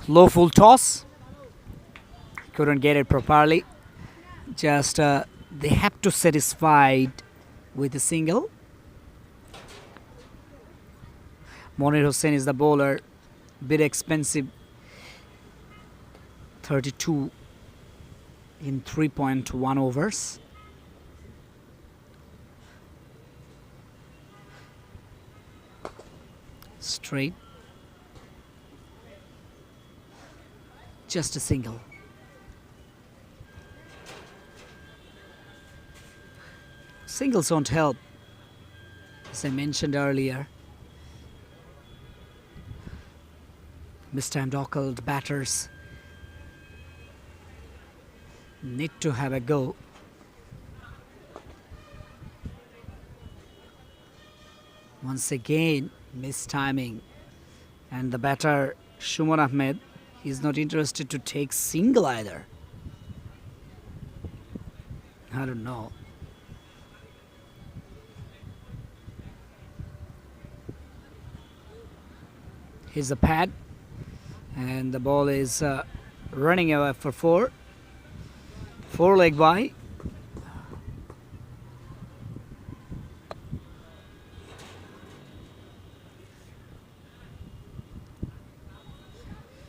S2: Low full toss. Couldn't get it properly. Just they have to satisfied with a single. Monir Hussain is the bowler. Bit expensive. 32 in 3.1 overs. Straight. Just a single. Singles won't help, as I mentioned earlier. Mistimed Occult batters need to have a go. Once again, mistiming. And the batter, Shuman Ahmed, he's not interested to take single either. I don't know. Here's the pad. And the ball is running away for 4. 4 leg by.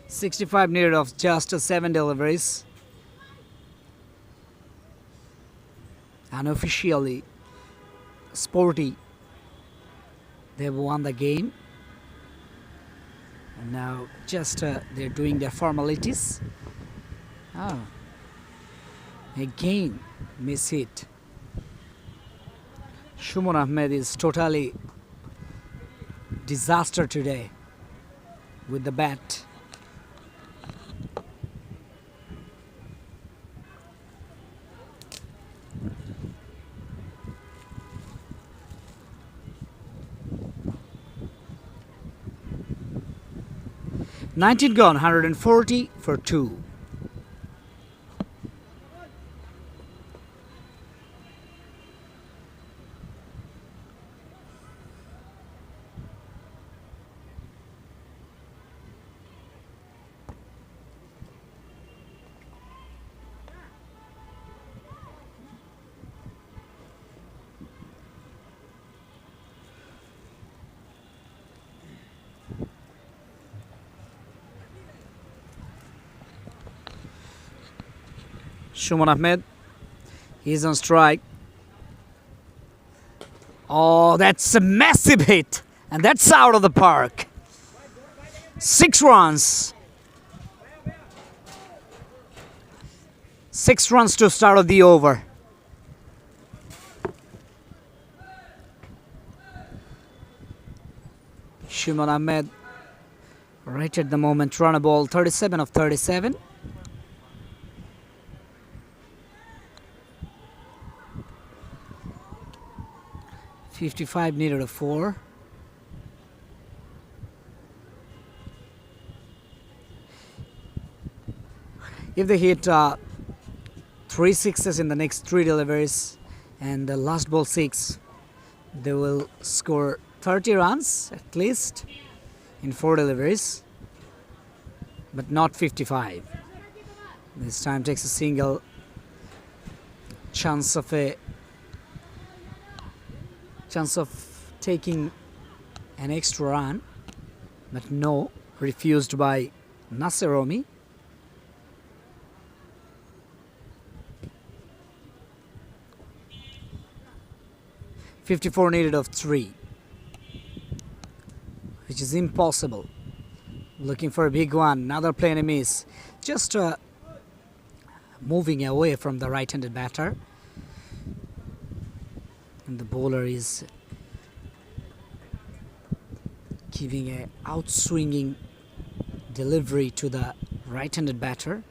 S2: .65 needed of just 7 deliveries. Unofficially, Sporty, they've won the game. And now just they're doing their formalities. Oh, again miss hit. Shumon Ahmed is totally disaster today with the bat. Nineteen gone, 140 for 2. Shumon Ahmed, he's on strike. Oh, that's a massive hit, and that's out of the park. 6 runs. 6 runs to start of the over. Shumon Ahmed, right at the moment, run a ball 37 of 37. .55 needed a 4. If they hit 3 sixes in the next 3 deliveries and the last ball 6, they will score 30 runs at least in 4 deliveries, but not 55. This time takes a single, chance of taking an extra run, but no, refused by Naseromi. .54 needed of 3, which is impossible. Looking for a big one, another plane a miss. Just moving away from the right-handed batter. And the bowler is giving a outswinging delivery to the right-handed batter.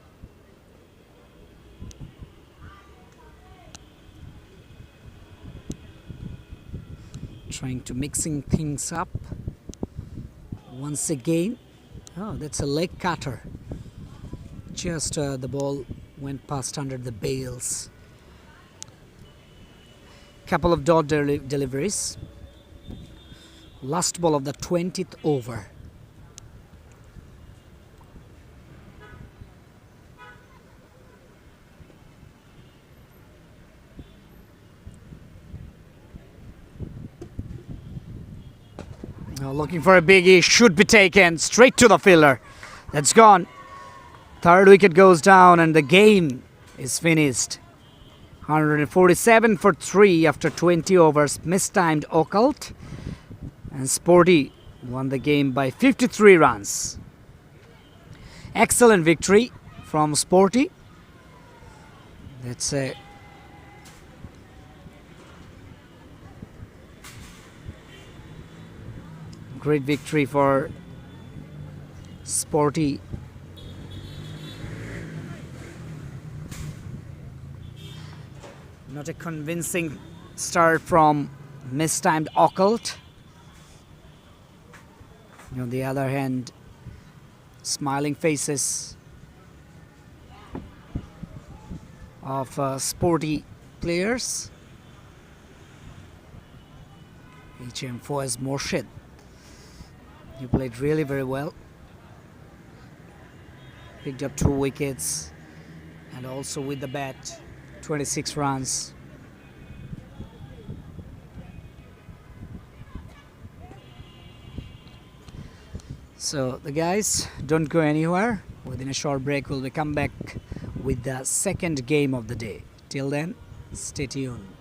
S2: Trying to mixing things up once again. Oh, that's a leg cutter. Just the ball went past under the bails. Couple of dot deliveries. Last ball of the 20th over. Now looking for a biggie, should be taken straight to the fielder. That's gone. Third wicket goes down and the game is finished. 147 for 3 after 20 overs. Mistimed Occult. And Sporty won the game by 53 runs. Excellent victory from Sporty. That's a great victory for Sporty. Not a convincing start from Mistimed Occult. On the other hand, smiling faces of Sporty players. HM Foaz Morshid. He played really very well. Picked up 2 wickets and also with the bat 26 runs. So the guys, don't go anywhere. Within a short break, we'll come back with the second game of the day. Till then, stay tuned.